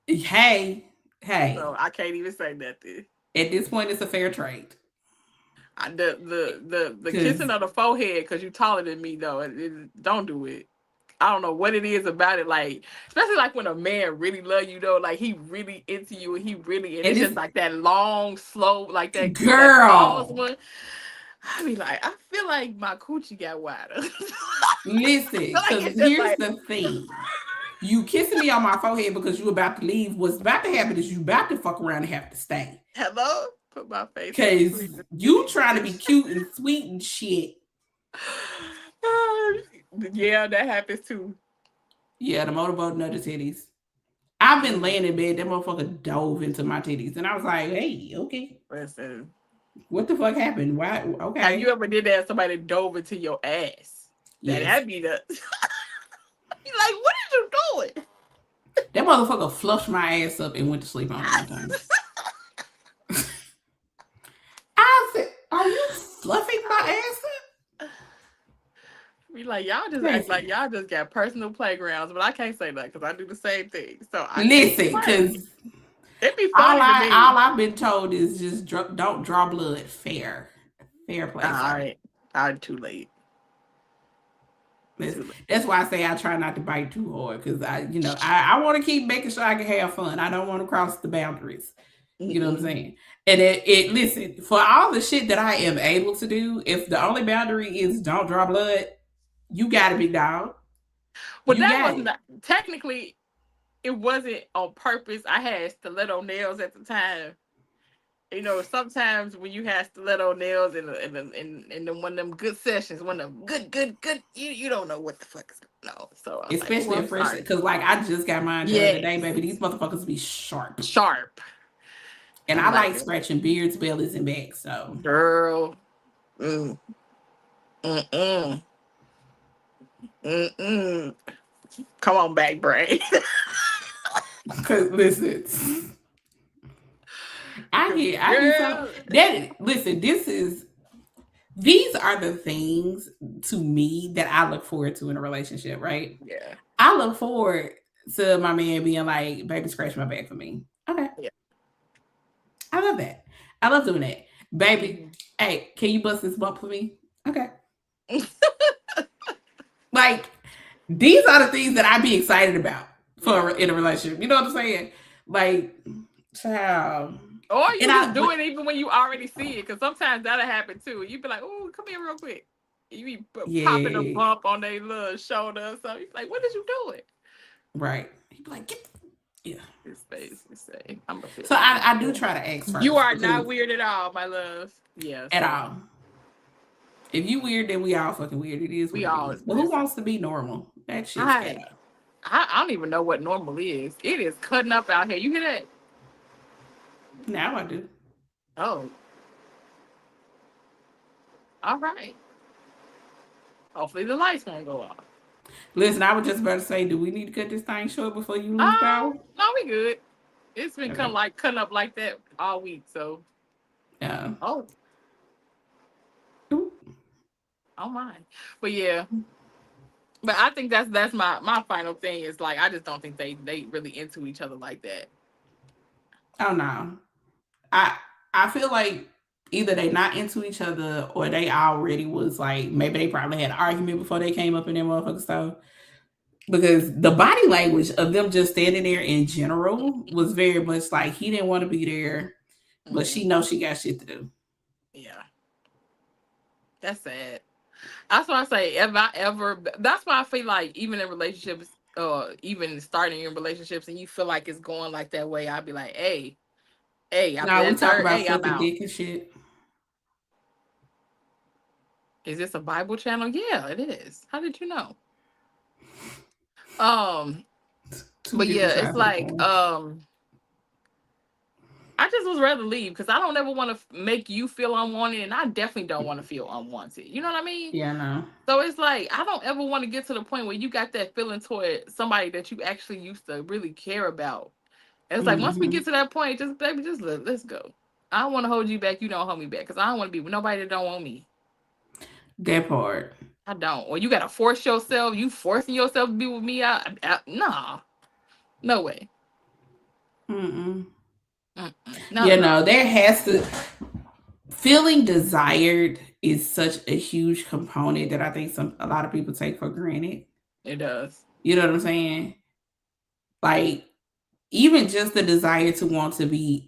Hey. So I can't even say nothing. At this point, it's a fair trade. The kissing on the forehead because you're taller than me though. Don't do it. I don't know what it is about it, like especially like when a man really love you though, like he really into you and he really and it's just like that long, slow, like that girl. That one. I be like, I feel like my coochie got wider. Listen, because here's the thing. You kissing me on my forehead because you about to leave. What's about to happen is you about to fuck around and have to stay. Hello? Put my face. Because you trying to be cute and sweet and shit. Yeah, that happens too. Yeah, the motorboat and other titties. I've been laying in bed. That motherfucker dove into my titties. And I was like, hey, okay. Listen. What the fuck happened? Why? Okay. Have you ever did that? Somebody dove into your ass. Yes. That'd be the. You're like, what are you doing? That motherfucker flushed my ass up and went to sleep on it one time. I said, are you fluffing my ass up? Be like, y'all just act like y'all just got personal playgrounds, but I can't say that because I do the same thing. So I listen, because it'd be funny to me. All I've been told is just don't draw blood. Fair play. All right, I'm too late. That's why I say I try not to bite too hard because I want to keep making sure I can have fun. I don't want to cross the boundaries. You know what I'm saying? And it listen, for all the shit that I am able to do, if the only boundary is don't draw blood, you got it, big dog. Well, that wasn't technically. It wasn't on purpose. I had stiletto nails at the time. You know, sometimes when you have stiletto nails in one of them good sessions, one of them good, you don't know what the fuck is going on. So especially at first, because like I just got mine the other day, baby. These motherfuckers be sharp. And I like scratching beards, bellies, and backs. So, girl, come on back, brain. Cause listen, I get so that listen. These are the things to me that I look forward to in a relationship, right? Yeah, I look forward to my man being like, "Baby, scratch my back for me." Okay, yeah. I love that. I love doing that. Baby, hey, can you bust this bump for me? Okay. Like, these are the things that I be excited about in a relationship. You know what I'm saying? Like, child. Or you just do it even when you already see it. Because sometimes that'll happen too. You be like, oh, come here real quick. You be popping a bump on their little shoulder or something. You be like, what did you do it? Right. You be like, get his face is saying, I'm a fit. So I do try to ask first. You are not weird at all, my love. Yes. At all. If you weird, then we all fucking weird. It is. We all. But who wants to be normal? That shit's I don't even know what normal is. It is cutting up out here. You hear that? Now I do. Oh. All right. Hopefully the lights won't go off. Listen, I was just about to say, do we need to cut this thing short before you lose power? No, we good. It's been Okay. cutting up like that all week. So, Yeah. oh Ooh. my. But yeah. But I think that's my final thing is like I just don't think they really into each other like that. Oh no. I feel like either they not into each other or they already was like maybe they probably had an argument before they came up in their motherfucking stuff. Because the body language of them just standing there in general was very much like he didn't want to be there, but she knows she got shit to do. Yeah. That's sad. That's why I say if I ever that's why I feel like even in relationships even starting in relationships and you feel like it's going like that way, I'd be like, hey, after Now we that talk third, about hey, I'm sucking out. dick and shit. Is this a Bible channel? Yeah, it is. How did you know? Two But yeah, different it's sides of the like coin. I just was rather leave because I don't ever want to make you feel unwanted, and I definitely don't want to feel unwanted. You know what I mean? Yeah, no. So it's like I don't ever want to get to the point where you got that feeling toward somebody that you actually used to really care about. And it's like once we get to that point, just baby, just let's go. I don't want to hold you back. You don't hold me back because I don't want to be with nobody that don't want me. That part. I don't. Or you gotta force yourself. You forcing yourself to be with me. Nah, no way. No, No. there has to feeling desired is such a huge component that I think a lot of people take for granted. It does. You know what I'm saying? Like even just the desire to want to be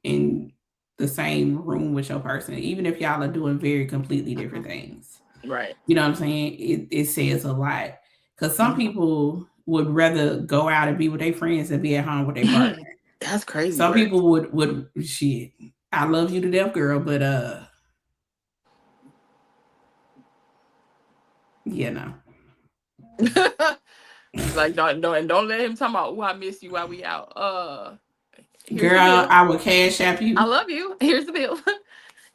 in the same room with your person, even if y'all are doing very completely different things. Right. You know what I'm saying? It says a lot. Because some people would rather go out and be with their friends than be at home with their partner. That's crazy. Some people would shit. I love you to death, girl, but you know. Like don't let him talk about, oh, I miss you while we out. Girl, I will cash app you. I love you. Here's the bill.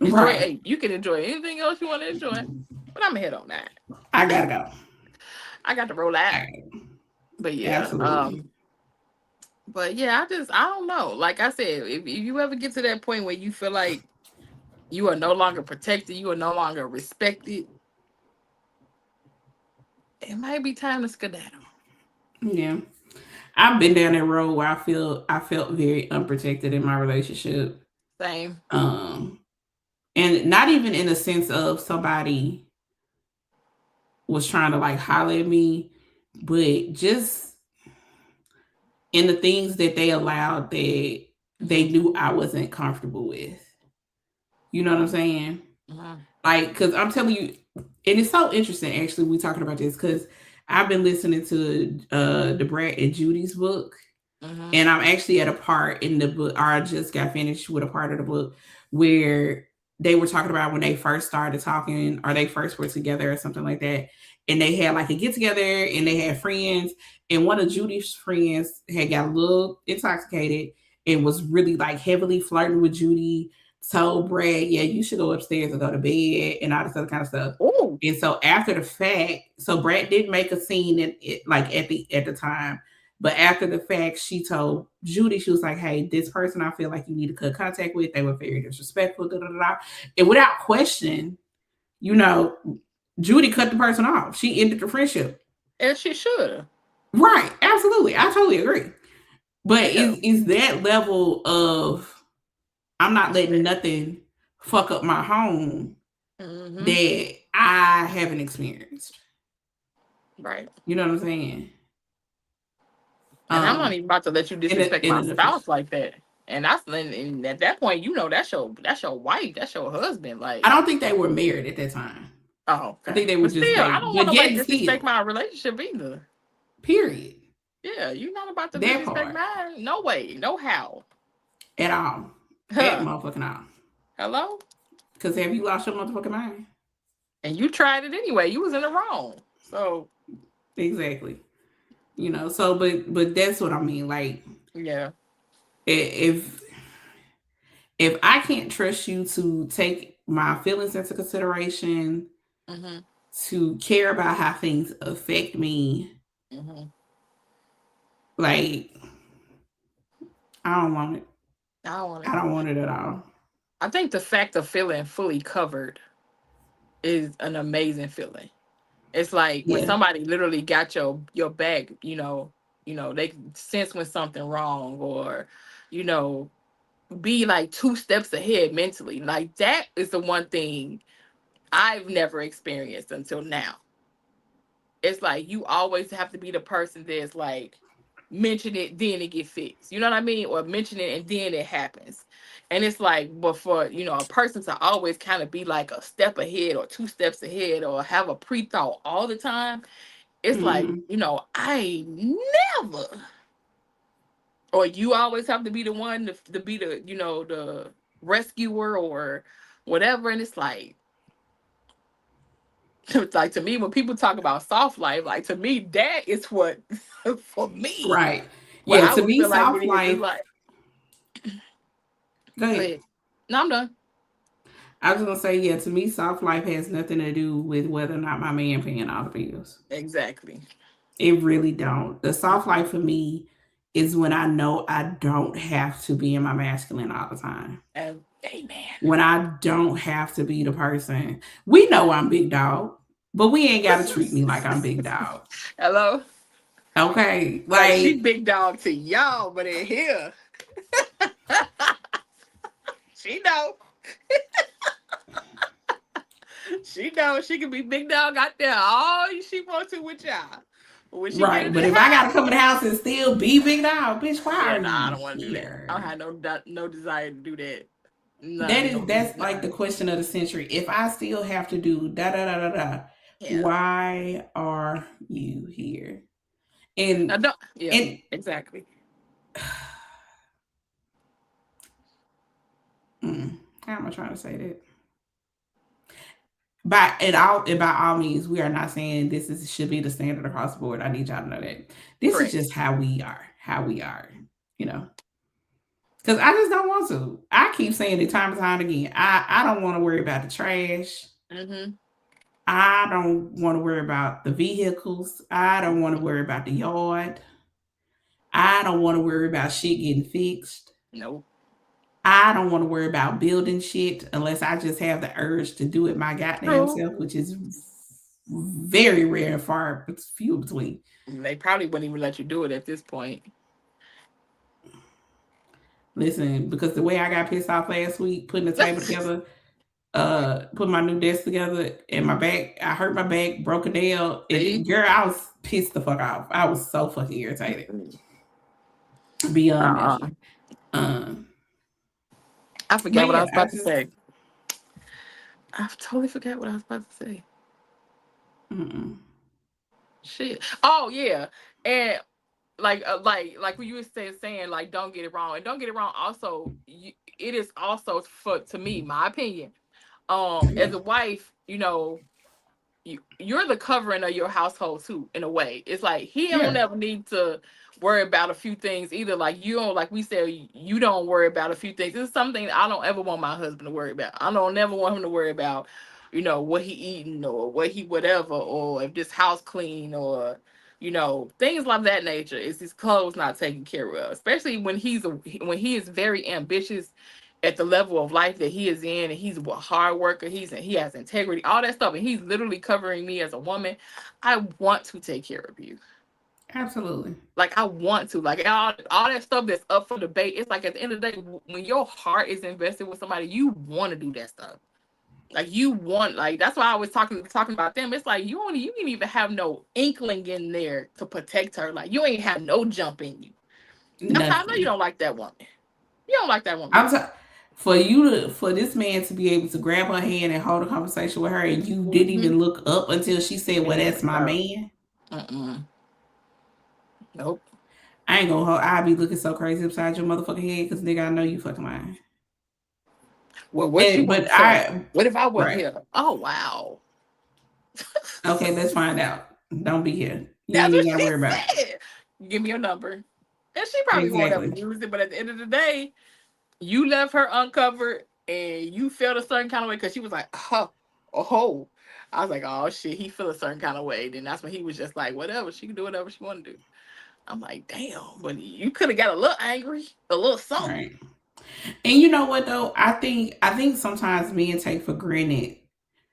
Enjoy. Right. Hey, you can enjoy anything else you want to enjoy, but I'm ahead on that. I gotta go. I got to roll out. But yeah, absolutely. But yeah, I don't know. Like I said, if you ever get to that point where you feel like you are no longer protected, you are no longer respected, it might be time to skedaddle. Yeah. I've been down that road where I felt very unprotected in my relationship. Same. And not even in the sense of somebody was trying to like holler at me, but just in the things that they allowed that they knew I wasn't comfortable with. You know what I'm saying? Like, because I'm telling you, and it's so interesting, actually, we talking about this, because I've been listening to the Brad and Judy's book, and I'm actually at a part in the book, or I just got finished with a part of the book where they were talking about when they first started talking, or they first were together or something like that. And they had like a get together and they had friends. And one of Judy's friends had got a little intoxicated and was really like heavily flirting with Judy. Told Brad, yeah, you should go upstairs and go to bed and all this other kind of stuff. Ooh. And so after the fact, so Brad didn't make a scene at the time. But after the fact, she told Judy, she was like, hey, this person I feel like you need to cut contact with. They were very disrespectful. Da, da, da, da. And without question, you know, Judy cut the person off. She ended the friendship. And she should. Right. Absolutely. I totally agree. But is that level of I'm not letting nothing fuck up my home that I haven't experienced. Right. You know what I'm saying? And I'm not even about to let you disrespect my spouse like that. And and at that point, you know, that's your wife, that's your husband. Like, I don't think they were married at that time. Oh, okay. I think they were just. Still, I don't want to disrespect my relationship either. Period. Yeah, you're not about to disrespect mine. No way, no how. At all. At motherfucking all. Hello? Because have you lost your motherfucking mind? And you tried it anyway. You was in the wrong. So. Exactly. You know, so but that's what I mean. Like, yeah. If I can't trust you to take my feelings into consideration, Mm-hmm. to care about how things affect me. Mm-hmm. Like, I don't want it. I don't want I it. don't want it at all. I think the fact of feeling fully covered is an amazing feeling. It's like when Yeah. somebody literally got your back, they can sense when something wrong, or, you know, be like 2 steps ahead mentally. Like that is the one thing I've never experienced until now. It's like you always have to be the person that's like, mention it, then it get fixed. You know what I mean? Or mention it and then it happens. And it's like, but for a person to always kind of be like a step ahead or 2 steps ahead or have a pre-thought all the time, it's like, Mm-hmm. I never. Or you always have to be the one to be the rescuer or whatever. And it's like, it's like, to me, when people talk about soft life, like, to me, that is what for me, Right. what Yeah. I To would me, feel like it soft is. It's life. like, Go go ahead. ahead. No, I'm done. I was gonna say, yeah. To me, soft life has nothing to do with whether or not my man paying all the bills. Exactly. It really don't. The soft life for me is when I know I don't have to be in my masculine all the time. And amen. When I don't have to be the person. We know I'm big dog, but we ain't got to treat me like I'm big dog. Hello. Okay, Like, she like big dog to y'all, but in here, she know. She knows she can be big dog out there all she wants to with y'all. But when she get right. in But the if I house, gotta come in the house and still be big dog, bitch, why yeah, are nah, I you don't want to do that. I don't here? have no desire to do that. That None, is no that's like the desire. question of the century. If I still have to do da da da da da, Yeah. why are you here? Now, And don't, yeah, and exactly. how am I trying to say that? By all means, we are not saying this should be the standard across the board. I need y'all to know that. This is Correct. just how we are, you know. Because I just don't want to. I keep saying it time and time again. I don't want to worry about the trash. Mm-hmm. I don't want to worry about the vehicles. I don't want to worry about the yard. I don't want to worry about shit getting fixed. Nope. I don't want to worry about building shit unless I just have the urge to do it my goddamn True. self, which is very rare and far few between. They probably wouldn't even let you do it at this point. Listen, because the way I got pissed off last week putting the table together, put my new desk together, and my back, I hurt my back, broke a nail, See? and girl, I was pissed the fuck off. I was so fucking irritated beyond Uh-uh. measure. Um, I but forgot what I yeah, was I about to just say. I totally forgot what I was about to say. mm-mm. Shit. Oh yeah. And like what you were saying, like, don't get it wrong. And don't get it wrong also, it is also, for to me, my opinion. Yeah, As a wife, you're the covering of your household too, in a way. It's like he don't yeah, ever need to worry about a few things either. Like, you don't, like we said, you don't worry about a few things. It's something I don't ever want my husband to worry about. I don't never want him to worry about, what he eating, or what he whatever, or if this house clean, or things like that nature. Is his clothes not taken care of, especially when when he is very ambitious at the level of life that he is in, and he's a hard worker, he has integrity, all that stuff, and he's literally covering me as a woman. I want to take care of you. absolutely. Like, I want to, like, all that stuff that's up for debate. It's like, at the end of the day, when your heart is invested with somebody, you want to do that stuff. Like, you want, like, that's why I was talking about them. It's like, you didn't even have no inkling in there to protect her. Like, you ain't have no jump in you. That's how I know you Nothing. don't like that woman. You don't like that woman. I'm t- for this man to be able to grab her hand and hold a conversation with her, and you didn't Mm-hmm. even look up until she said, "Well, that's my man." Nope. I ain't gonna hold. I be looking so crazy upside your motherfucking head because nigga, I know you fucking lying. Well, what you want But to say? I What if I wasn't right. here? Oh, wow. Okay, let's find out. Don't be here. You That's ain't what even gotta she worry about it. said. Give me your number. And she probably won't ever Exactly. use it, but at the end of the day, you left her uncovered, and you felt a certain kind of way because she was like, oh. I was like, oh shit, he feel a certain kind of way. Then that's when he was just like, whatever, she can do whatever she want to do. I'm like, damn, but you could have got a little angry, a little something. Right. And you know what though? I think sometimes men take for granted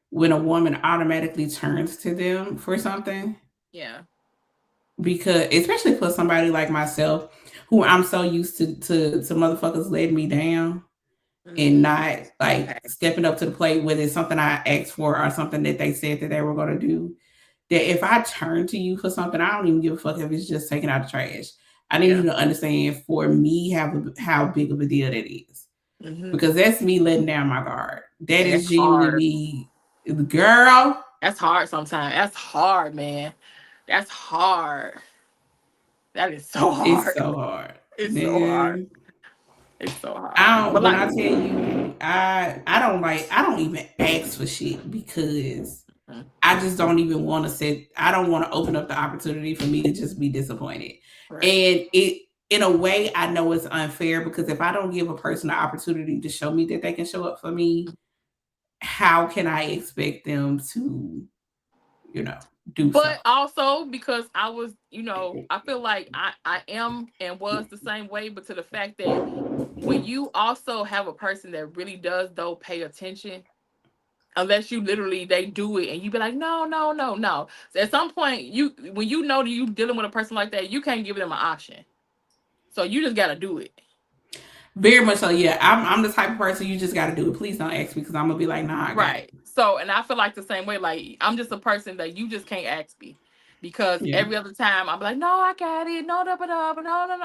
when a woman automatically turns to them for something. Yeah. Because especially for somebody like myself, who I'm so used to motherfuckers letting me down and not like stepping up to the plate, whether it's something I asked for or something that they said that they were gonna do. That if I turn to you for something, I don't even give a fuck if it's just taking out the trash. I need you to understand for me how big of a deal that is. Because that's me letting down my guard. That is genuinely me, girl. That's hard sometimes. That's hard, man. That's hard. That is so hard. It's so hard. It's so hard. It's so hard. I tell you, I don't even ask for shit because I just don't even want to I don't want to open up the opportunity for me to just be disappointed. Right. And in a way, I know it's unfair because if I don't give a person the opportunity to show me that they can show up for me, how can I expect them to, do but something? Also because I was, I feel like I am and was the same way, but to the fact that when you also have a person that really does though pay attention, unless you literally they do it and you be like, no. So at some point when you know that you dealing with a person like that, you can't give them an option. So you just gotta do it. Very much so, yeah. I'm the type of person you just gotta do it. Please don't ask me because I'm gonna be like, nah, I got it. So, and I feel like the same way. Like I'm just a person that you just can't ask me because every other time I'm like, no, I got it. No.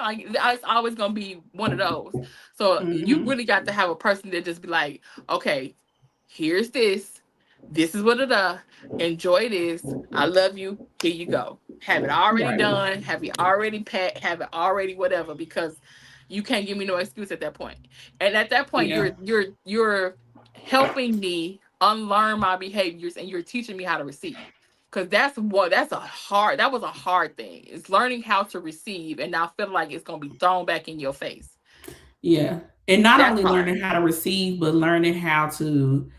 Like, it's always gonna be one of those. So you really got to have a person that just be like, okay, here's this. This is what it is. Enjoy this. I love you. Here you go. Have it already done. Have it already packed. Have it already whatever. Because you can't give me no excuse at that point. And at that point, you're helping me unlearn my behaviors and you're teaching me how to receive. Because that was a hard thing. It's learning how to receive and not feel like it's gonna be thrown back in your face. Yeah. And not only learning how to receive, but learning how to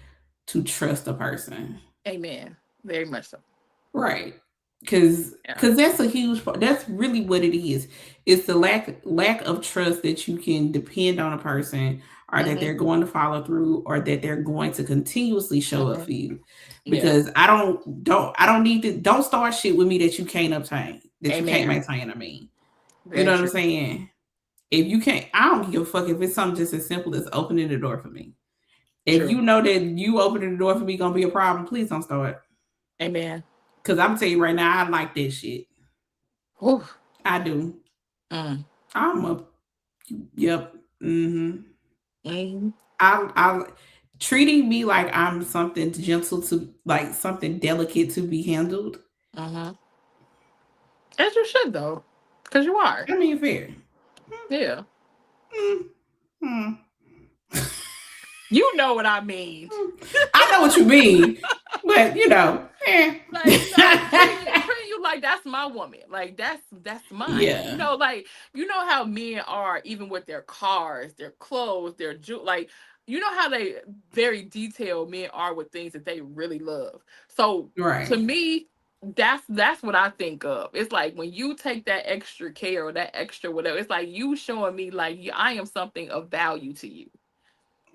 trust a person. Amen. Very much so. Right. Because that's a huge part. That's really what it is. It's the lack of trust that you can depend on a person or that they're going to follow through or that they're going to continuously show up for you. Because I don't start shit with me that you can't obtain, that you can't maintain. I mean, you know what I'm saying? If you can't, I don't give a fuck if it's something just as simple as opening the door for me. If you know that you opening the door for me gonna be a problem, please don't start. Amen. Because I'm telling you right now, I like that shit. Ooh. I do. I'm a yep. I treating me like I'm something gentle to like something delicate to be handled. As you should though. Because you are. I mean fair. Yeah. You know what I mean. I know what you mean. But like treat you like that's my woman. Like that's mine. Yeah. You know how men are even with their cars, their clothes, their like you know how they very detailed men are with things that they really love. So to me, that's what I think of. It's like when you take that extra care or that extra whatever, it's like you showing me like I am something of value to you.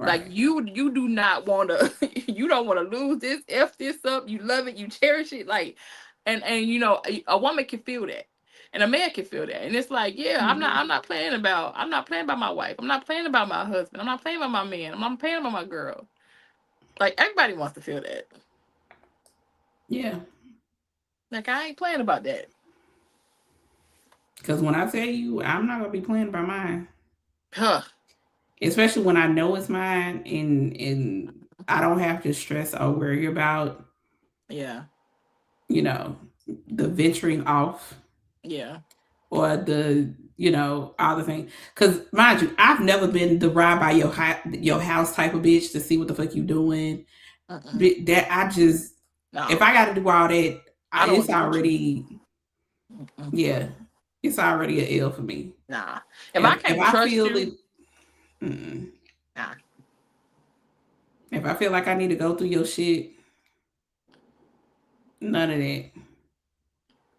Right. Like you do not want to, you don't want to lose this, F this up. You love it, you cherish it. Like, and a woman can feel that, and a man can feel that, and it's like, I'm not playing about my wife. I'm not playing about my husband. I'm not playing about my man. I'm not playing about my girl. Like everybody wants to feel that. Yeah. Like I ain't playing about that. Because when I tell you, I'm not gonna be playing about mine. Huh. Especially when I know it's mine and I don't have to stress or worry about the venturing off. Yeah. Or the all the things. Because mind you, I've never been the ride by your house type of bitch to see what the fuck you doing. That I just if I got to do all that, it's already it's already an L for me. Nah, if I can't trust you. Nah. If I feel like I need to go through your shit, none of that.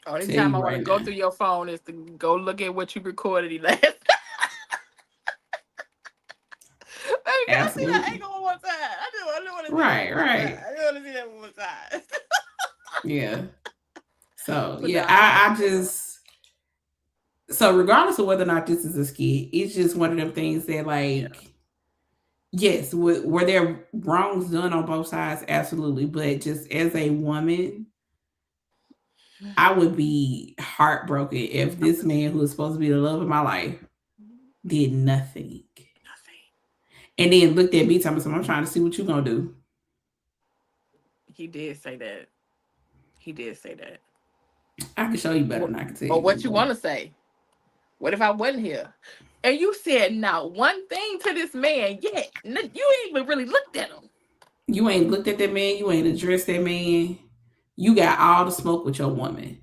Only Tell time I you want to right go now. through your phone is to go look at what you recorded last. Baby, can I see that Absolutely. angle one more time? I do want to see that Right, one more time. right. I do want to see that one more time. Yeah. So But yeah, nah, I just so regardless of whether or not this is a skit, it's just one of them things that yeah. like yes, were there wrongs done on both sides? Absolutely. But just as a woman, I would be heartbroken if this man who is supposed to be the love of my life did nothing. And then looked at me telling me, I'm trying to see what you gonna do. He did say that. He did say that. I can show you better than I can tell Or you. what you want to say? What if I wasn't here? And you said not one thing to this man yet. You ain't even really looked at him. You ain't looked at that man. You ain't addressed that man. You got all the smoke with your woman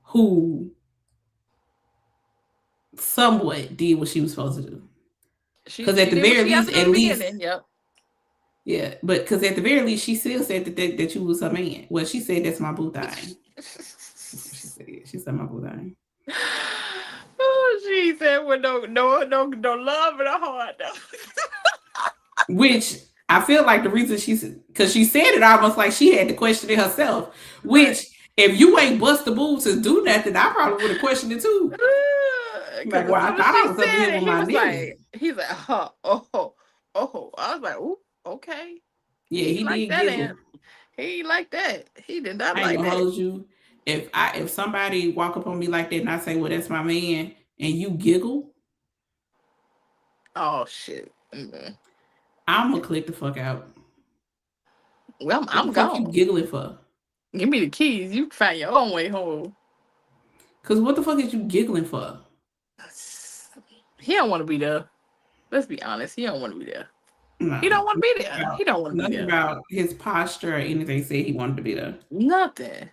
who somewhat did what she was supposed to do. Because at the did what very she had least, to do at in the least, beginning. Yep. yeah. But because at the very least, she still said that you was her man. Well, she said that's my boo thing. That's what she said. She said my boo thing. Oh, she said with no love in her heart. Which I feel like the reason because she said it almost like she had to question it herself. Which Right. if you ain't bust the move to do nothing, I probably would have questioned it too. Because Like, well, as I soon as thought I she was up here said with it, my nigga. he's like, oh. I was like, ooh, okay. Yeah, He he like did that, giggle. and he like that. He did not I ain't like gonna that. hold you. If somebody walk up on me like that and I say, "Well, that's my man," and you giggle, Oh shit. Mm-mm. I'm gonna click the fuck out. Well, What the I'm fuck you gone. giggling for? Give me the keys. You can find your own way home. Cause what the fuck is you giggling for? He don't want to be there. Let's be honest. He don't want to be there. No, He don't want to be there. He don't want to be nothing there. about his posture or anything said he wanted to be there. Nothing.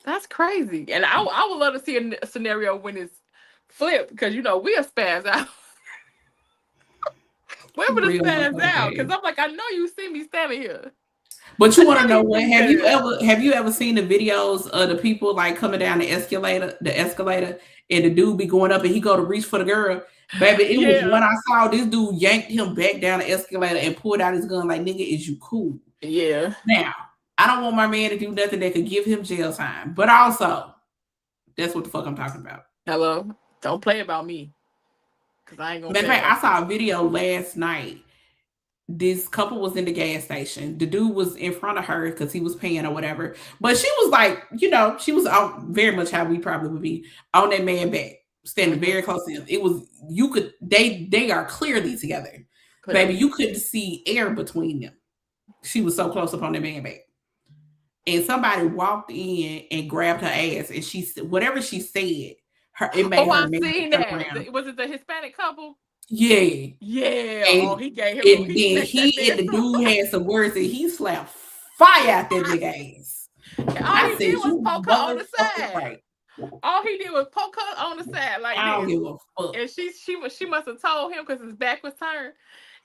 That's crazy. And I would love to see a scenario when it's flipped because we are spaz out. Women are Real spaz out because motherfucker. I'm like, I know you see me standing here. But I you want to know know you what? see me standing here. Have you ever seen the videos of the people like coming down the escalator, and the dude be going up and he go to reach for the girl? Baby, it was Yeah. when I saw this dude yanked him back down the escalator and pulled out his gun like, nigga, is you cool? Yeah. Now, I don't want my man to do nothing that could give him jail time. But also, that's what the fuck I'm talking about. Hello. Don't play about me. Because I ain't going to Matter of play fact, about I you. saw a video last night. This couple was in the gas station. The dude was in front of her because he was paying or whatever. But she was like, she was on very much how we probably would be on that man back, standing very close to him. It was they are clearly together. Baby, you couldn't see air between them. She was so close up on that man back. And somebody walked in and grabbed her ass, and she said whatever she said, it made her I man seen turn that. around. Was it the Hispanic couple? Yeah. Yeah. And, He gave him. and He then smacked that he and man. the dude had some words and he slapped fire out that nigga ass. And all I he said, did was you poke her on the motherfucking side. right. All he did was poke her on the side like I don't this. give a fuck. And she must have told him because his back was turned.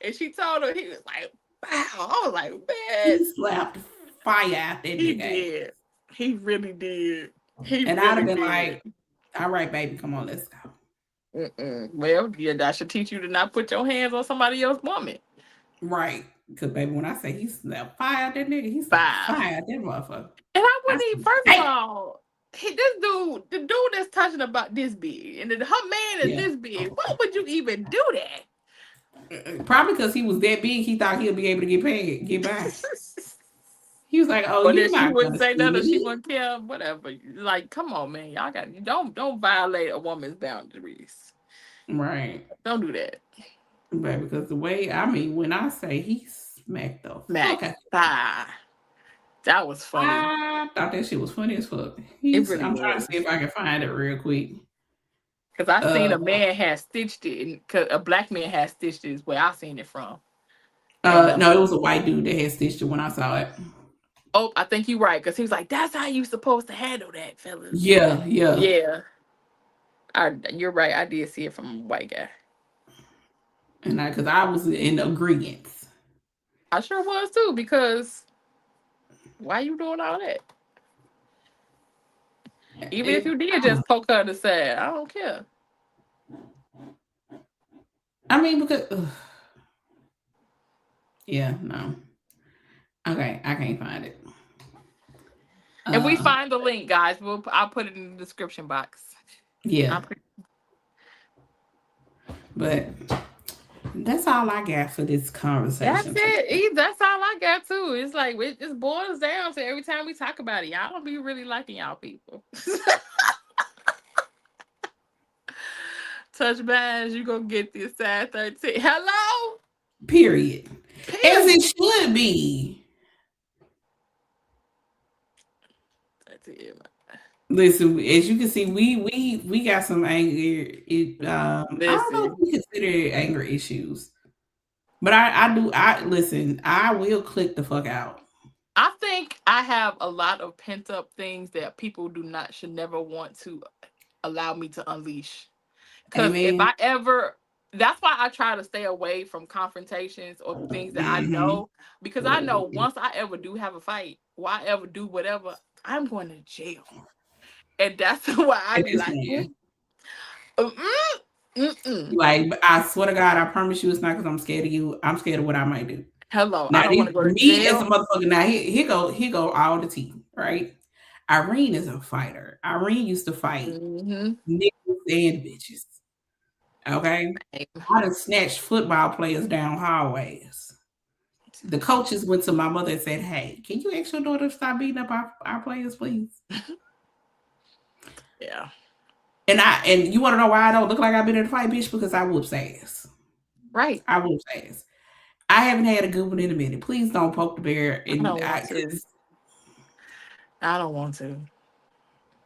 And she told her, he was like, wow. I was like, man. He slapped fire out that He nigga did. ass. He really did. He And really I'd have been did. like, all right, baby, come on, let's go. Well, yeah, that should teach you to not put your hands on somebody else's woman. Right. Because, baby, when I say he slapped fire out that nigga, he slapped fire out that motherfucker. And I wouldn't even, first of all, this dude, the dude that's touching about this big, and her man is this big. Why would you even do that? Probably because he was that big, he thought he'd be able to get by. He was like, "Oh, But you're then she not wouldn't say gonna nothing. see She me." wouldn't care. Whatever. Like, come on, man. Y'all don't violate a woman's boundaries. Right. Don't do that. Right, because the way when I say he smacked the fuck out. That was funny. I thought that shit was funny as fuck. I'm trying to see if I can find it real quick. Because I seen a man had stitched it, because a black man had stitched it is where I seen it from. No, it was a white dude that had stitched it when I saw it. Oh, I think you're right, because he was like, that's how you supposed to handle that, fellas. Yeah. You're right. I did see it from a white guy. And because I was in agreement. I sure was too, because why you doing all that? Even if you did just poke her in the side, I don't care. I mean, because yeah, no. Okay, I can't find it. If we find the link, guys, I'll put it in the description box. Yeah, but that's all I got for this conversation. That's it. That's all I got too. It's like it just boils down to every time we talk about it, y'all don't be really liking y'all people. Touch bags, you gonna get this side 13. Hello? Period. As it should be. That's it. Listen, as you can see, we got some anger. I don't know if we consider it anger issues, but I listen. I will click the fuck out. I think I have a lot of pent up things that people should never want to allow me to unleash. Because if I ever, that's why I try to stay away from confrontations or things that I know, because I know once I ever do have a fight, or I ever do whatever, I'm going to jail. And that's why I be like, like, I swear to God, I promise you, it's not because I'm scared of you. I'm scared of what I might do. Hello, now, I don't want to go to me jail. as a motherfucker. Now he go all the tea, right? Irene is a fighter. Irene used to fight niggas and bitches. Okay, I done snatched football players down hallways. The coaches went to my mother and said, "Hey, can you ask your daughter to stop beating up our players, please?" Yeah. And you want to know why I don't look like I've been in a fight, bitch? Because I whoops ass. Right. I whoops ass. I haven't had a good one in a minute. Please don't poke the bear. I don't want to.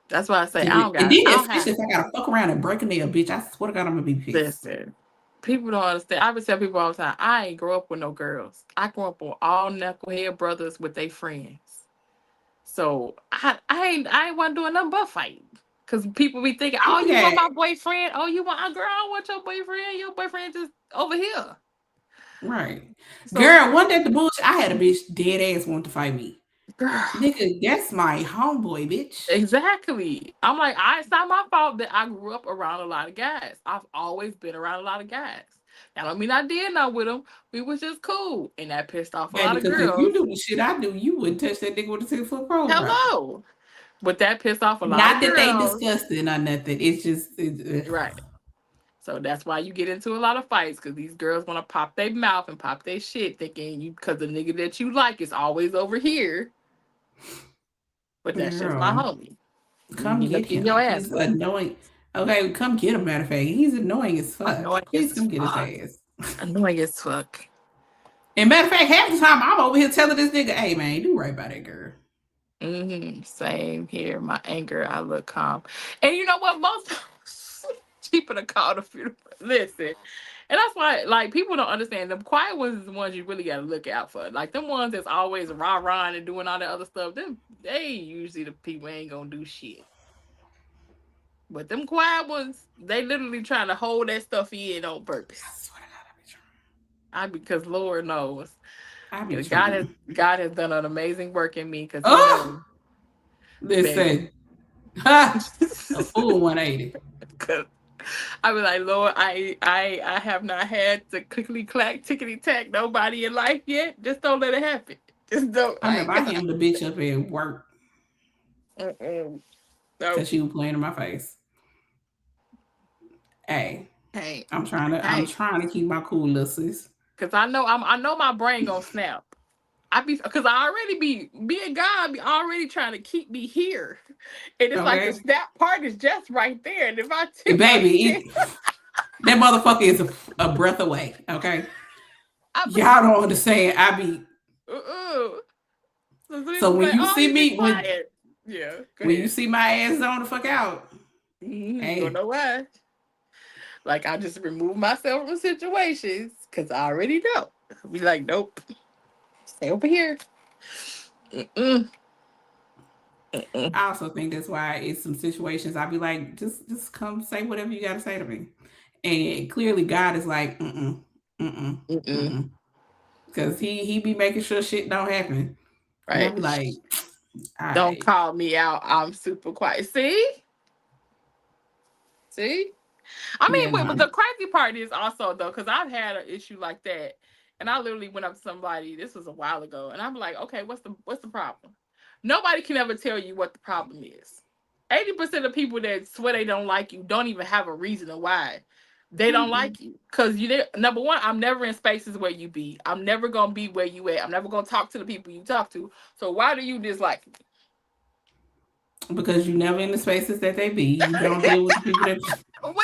That's why I say I don't got. Especially if I gotta fuck around and break a nail, bitch. I swear to God, I'm gonna be pissed. Listen, people don't understand. I would tell people all the time, I ain't grow up with no girls. I grew up with all knucklehead brothers with their friends. So I ain't want doing nothing but fight. Cause people be thinking, oh, you want my boyfriend? Oh, you want a girl? I want your boyfriend. Your boyfriend just over here. Right. So, girl, one day at the bullshit, I had a bitch dead ass want to fight me. Girl. Nigga, that's my homeboy, bitch. Exactly. I'm like, it's not my fault that I grew up around a lot of guys. I've always been around a lot of guys. That don't mean I did not with them. We was just cool. And that pissed off a lot of girls. If you do the shit I do, you wouldn't touch that nigga with a 10-foot pole. Hello. But that pissed off a lot not of girls. Not that they disgusting or nothing. It's just... right. So that's why you get into a lot of fights, because these girls want to pop their mouth and pop their shit, thinking because the nigga that you like is always over here. But that's just my homie. Come get him. Your ass. He's annoying. Okay, come get him. Matter of fact, he's annoying as fuck. Please come get his ass. Annoying as fuck. And matter of fact, half the time I'm over here telling this nigga, "Hey man, do right by that girl." Same here. My anger, I look calm. And you know what? Most people to call the funeral. Listen. And that's why, like, people don't understand. The quiet ones is the ones you really got to look out for. Like, them ones that's always rah-rahing and doing all that other stuff, they usually the people ain't gonna do shit. But them quiet ones, they literally trying to hold that stuff in on purpose. I swear to God, I be trying. Because Lord knows. God has done an amazing work in me. Because listen. A full 180. I be like, Lord, I have not had to clickety clack, tickety tack nobody in life yet. Just don't let it happen. Just don't. I him the bitch up at work. Because she was playing in my face. Hey, I'm trying to keep my cool, little sis. Cause I know my brain gonna snap. Because I already being God be already trying to keep me here, and it's like the snap part is just right there. And if I tip baby, that motherfucker is a breath away. Okay, y'all don't understand. I be. So when you see me, when you see my ass on the fuck out, hey, you don't know why. Like, I just remove myself from situations because I already know. I'll be like, nope. Stay over here. I also think that's why it's some situations I'll be like, just come say whatever you got to say to me. And clearly God is like, because he be making sure shit don't happen. And I Right. be like, all Don't right. call me out. I'm super quiet. See? I Yeah, mean, no. but the crazy part is also though, because I've had an issue like that, and I literally went up to somebody. This was a while ago, and I'm like, okay, what's the problem? Nobody can ever tell you what the problem is. 80% of people that swear they don't like you don't even have a reason of why they don't like you. Because number one, I'm never in spaces where you be. I'm never gonna be where you at. I'm never gonna talk to the people you talk to. So why do you dislike me? Because you never in the spaces that they be. You don't deal with the people that Well,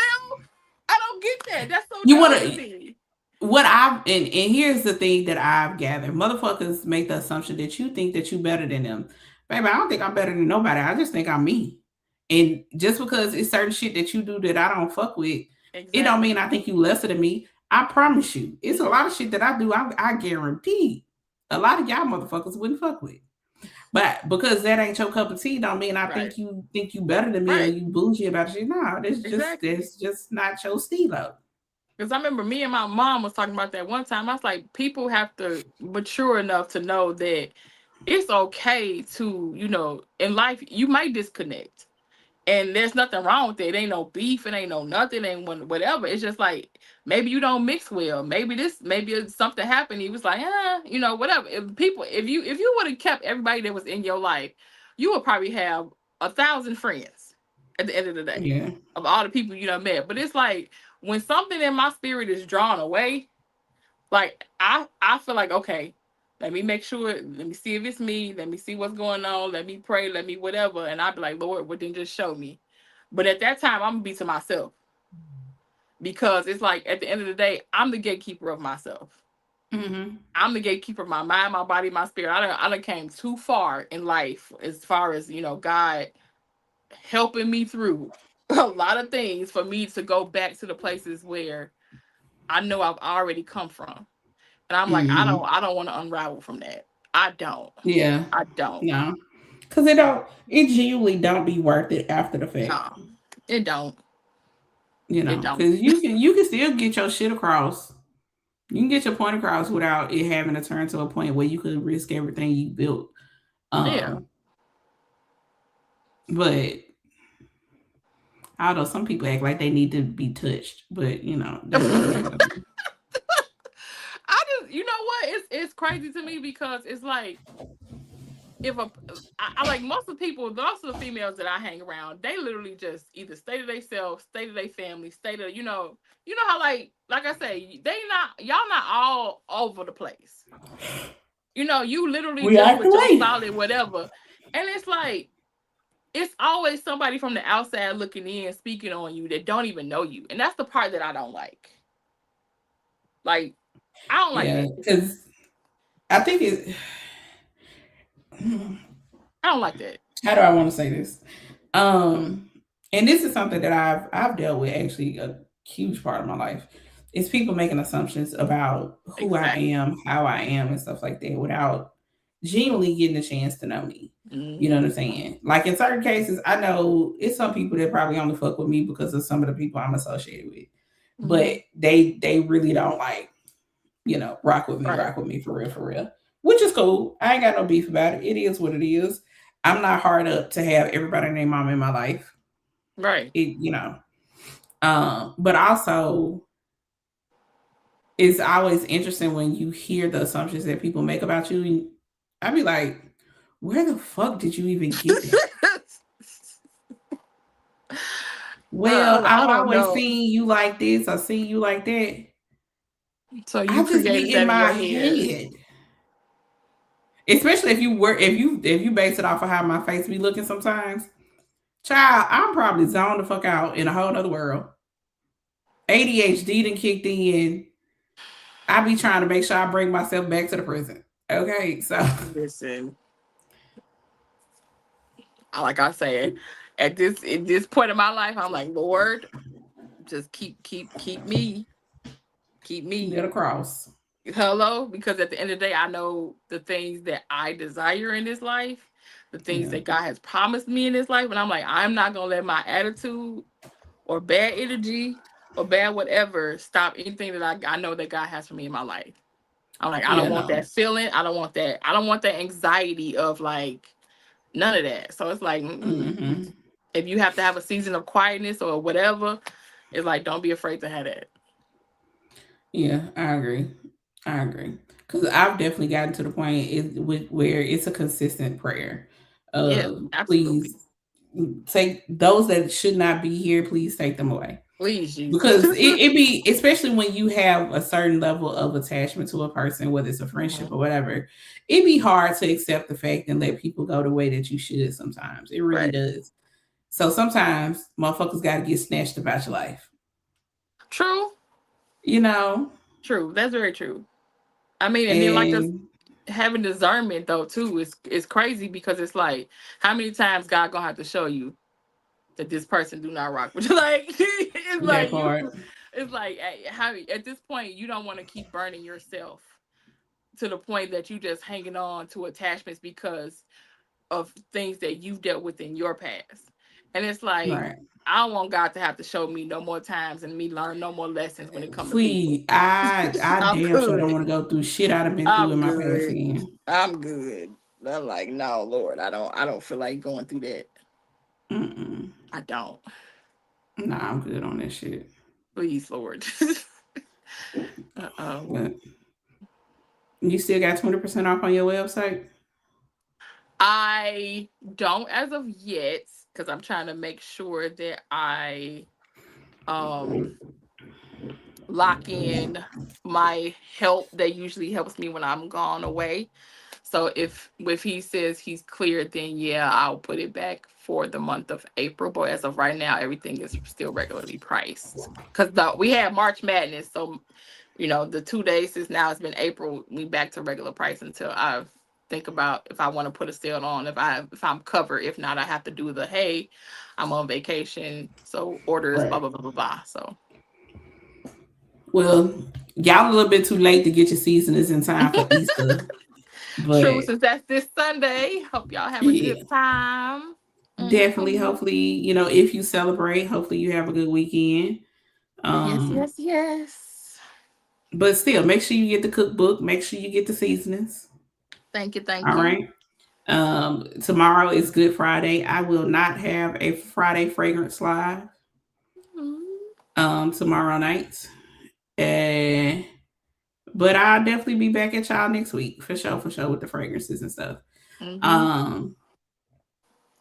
I don't get that. That's so you want dumb to to. me. What I've and here's the thing that I've gathered: motherfuckers make the assumption that you think that you better than them. Baby, I don't think I'm better than nobody. I just think I'm me. And just because it's certain shit that you do that I don't fuck with, it don't Exactly. mean I think you lesser than me. I promise you, it's a lot of shit that I do. I guarantee a lot of y'all motherfuckers wouldn't fuck with. But because that ain't your cup of tea, don't mean I Right. think you better than me or Right. you bougie about shit. No, Exactly. that's just not your stilo. Because I remember me and my mom was talking about that one time. I was like, people have to mature enough to know that it's okay to, in life, you might disconnect. And there's nothing wrong with it. It ain't no beef. It ain't no nothing. It ain't whatever. It's just like maybe you don't mix well. Maybe something happened. He was like, whatever. If you would have kept everybody that was in your life, you would probably have 1,000 friends at the end of the day Yeah. of all the people you done met. But it's like when something in my spirit is drawn away, like I feel like, okay, let me make sure, let me see if it's me, let me see what's going on, let me pray, let me whatever, and I'd be like, Lord, what then just show me. But at that time I'm gonna be to myself, because it's like at the end of the day I'm the gatekeeper of myself. Mm-hmm. I'm the gatekeeper of my mind, my body, my spirit. I done came too far in life as far as God helping me through a lot of things for me to go back to the places where I know I've already come from. And I'm like, I Mm-hmm. don't I don't want to unravel from that. I don't. Yeah. I don't. No. Cause it genuinely don't be worth it after the fact. No. It don't. It don't. Cause you can still get your shit across. You can get your point across without it having to turn to a point where you could risk everything you built. Yeah. But although some people act like they need to be touched, but that's not what I gotta do. I just, you know what? It's crazy to me because it's like if I like most of the people, most of the females that I hang around, they literally just either stay to themselves, stay to their family, stay to how like I say, y'all not all over the place. You literally We just act the with your way. solid whatever, and it's like it's always somebody from the outside looking in, speaking on you that don't even know you, and that's the part that I don't like. Like, I don't like Yeah, that. because I think it. I don't like that. How do I want to say this? And this is something that I've dealt with actually a huge part of my life. It's people making assumptions about who I Exactly. am, how I am, and stuff like that without genuinely getting a chance to know me. You know Mm-hmm. what I'm saying? Like in certain cases, I know it's some people that probably only fuck with me because of some of the people I'm associated with. Mm-hmm. But they really don't like, Right. rock with me for real. Which is cool. I ain't got no beef about it. It is what it is. I'm not hard up to have everybody named mom in my life. Right. But also it's always interesting when you hear the assumptions that people make about you. And I'd be like, where the fuck did you even get that? Well, I've I don't always know. seen you like this. I seen you like that. So you I just created be in that in my your head. head. Especially if you base it off of how my face be looking sometimes. Child, I'm probably zoned the fuck out in a whole other world. ADHD done kicked in. I be trying to make sure I bring myself back to the present. Okay, so Listen, like I said, at this point in my life, I'm like, Lord, just keep me, keep me. little cross. Hello, because at the end of the day, I know the things that I desire in this life, the things Yeah. that God has promised me in this life, and I'm like, I'm not gonna let my attitude or bad energy or bad whatever stop anything that I know that God has for me in my life. I'm like, I don't want no. that feeling. I don't want that. I don't want the anxiety of like none of that. So it's like, Mm-hmm. if you have to have a season of quietness or whatever, it's like, don't be afraid to have that. Yeah, I agree. Because I've definitely gotten to the point where it's a consistent prayer. Yeah, absolutely. Please take those that should not be here. Please take them away. Please, Jesus. Because it be, especially when you have a certain level of attachment to a person, whether it's a friendship or whatever, it be hard to accept the fact and let people go the way that you should sometimes. It really Right. does. So sometimes motherfuckers got to get snatched about your life. True. You know? True. That's very true. I mean, and then like this And having discernment though too is crazy because it's like, how many times God gonna have to show you that this person do not rock with you? Like it's that like part. it's like how at this point you don't want to keep burning yourself to the point that you just hanging on to attachments because of things that you've dealt with in your past. And it's like, Right. I don't want God to have to show me no more times and me learn no more lessons when it comes to people. Please, I I'm damn sure don't good. want to go through shit I'd have been through I'm in my past good. again. I'm good. I'm like, no, Lord, I don't feel like going through that. Mm-mm. I don't. Nah, I'm good on that shit. Please, Lord. But you still got 20% off on your website? I don't as of yet, because I'm trying to make sure that I lock in my help that usually helps me when I'm gone away. So if he says he's cleared, then yeah, I'll put it back for the month of April. But as of right now, everything is still regularly priced. Because we had March Madness, so the 2 days since now it's been April, we back to regular price until I think about if I want to put a sale on, if I'm covered. If not, I have to do the hey, I'm on vacation, so orders blah Right. blah blah blah blah. So Well, y'all a little bit too late to get your seasonings in time for Easter. true, But since that's this Sunday. Hope y'all have a yeah, good time. definitely, Mhm. hopefully, if you celebrate, hopefully you have a good weekend. Yes, Um, yes, yes. but still, make sure you get the cookbook, make sure you get the seasonings. Thank you, thank All you. right. Tomorrow is Good Friday. I will not have a Friday fragrance live tomorrow night. And but I'll definitely be back at y'all next week for sure with the fragrances and stuff. Mm-hmm. Um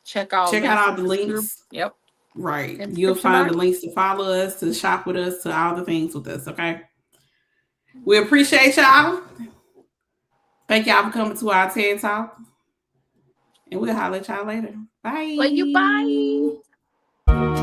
Check out check out links all in the the description. links. Yep, Right. in the You'll description find the box. links to follow us, to shop with us, to all the things with us. Okay. We appreciate y'all. Thank y'all for coming to our TED Talk. And we'll holler at y'all later. Love you, bye. Bye.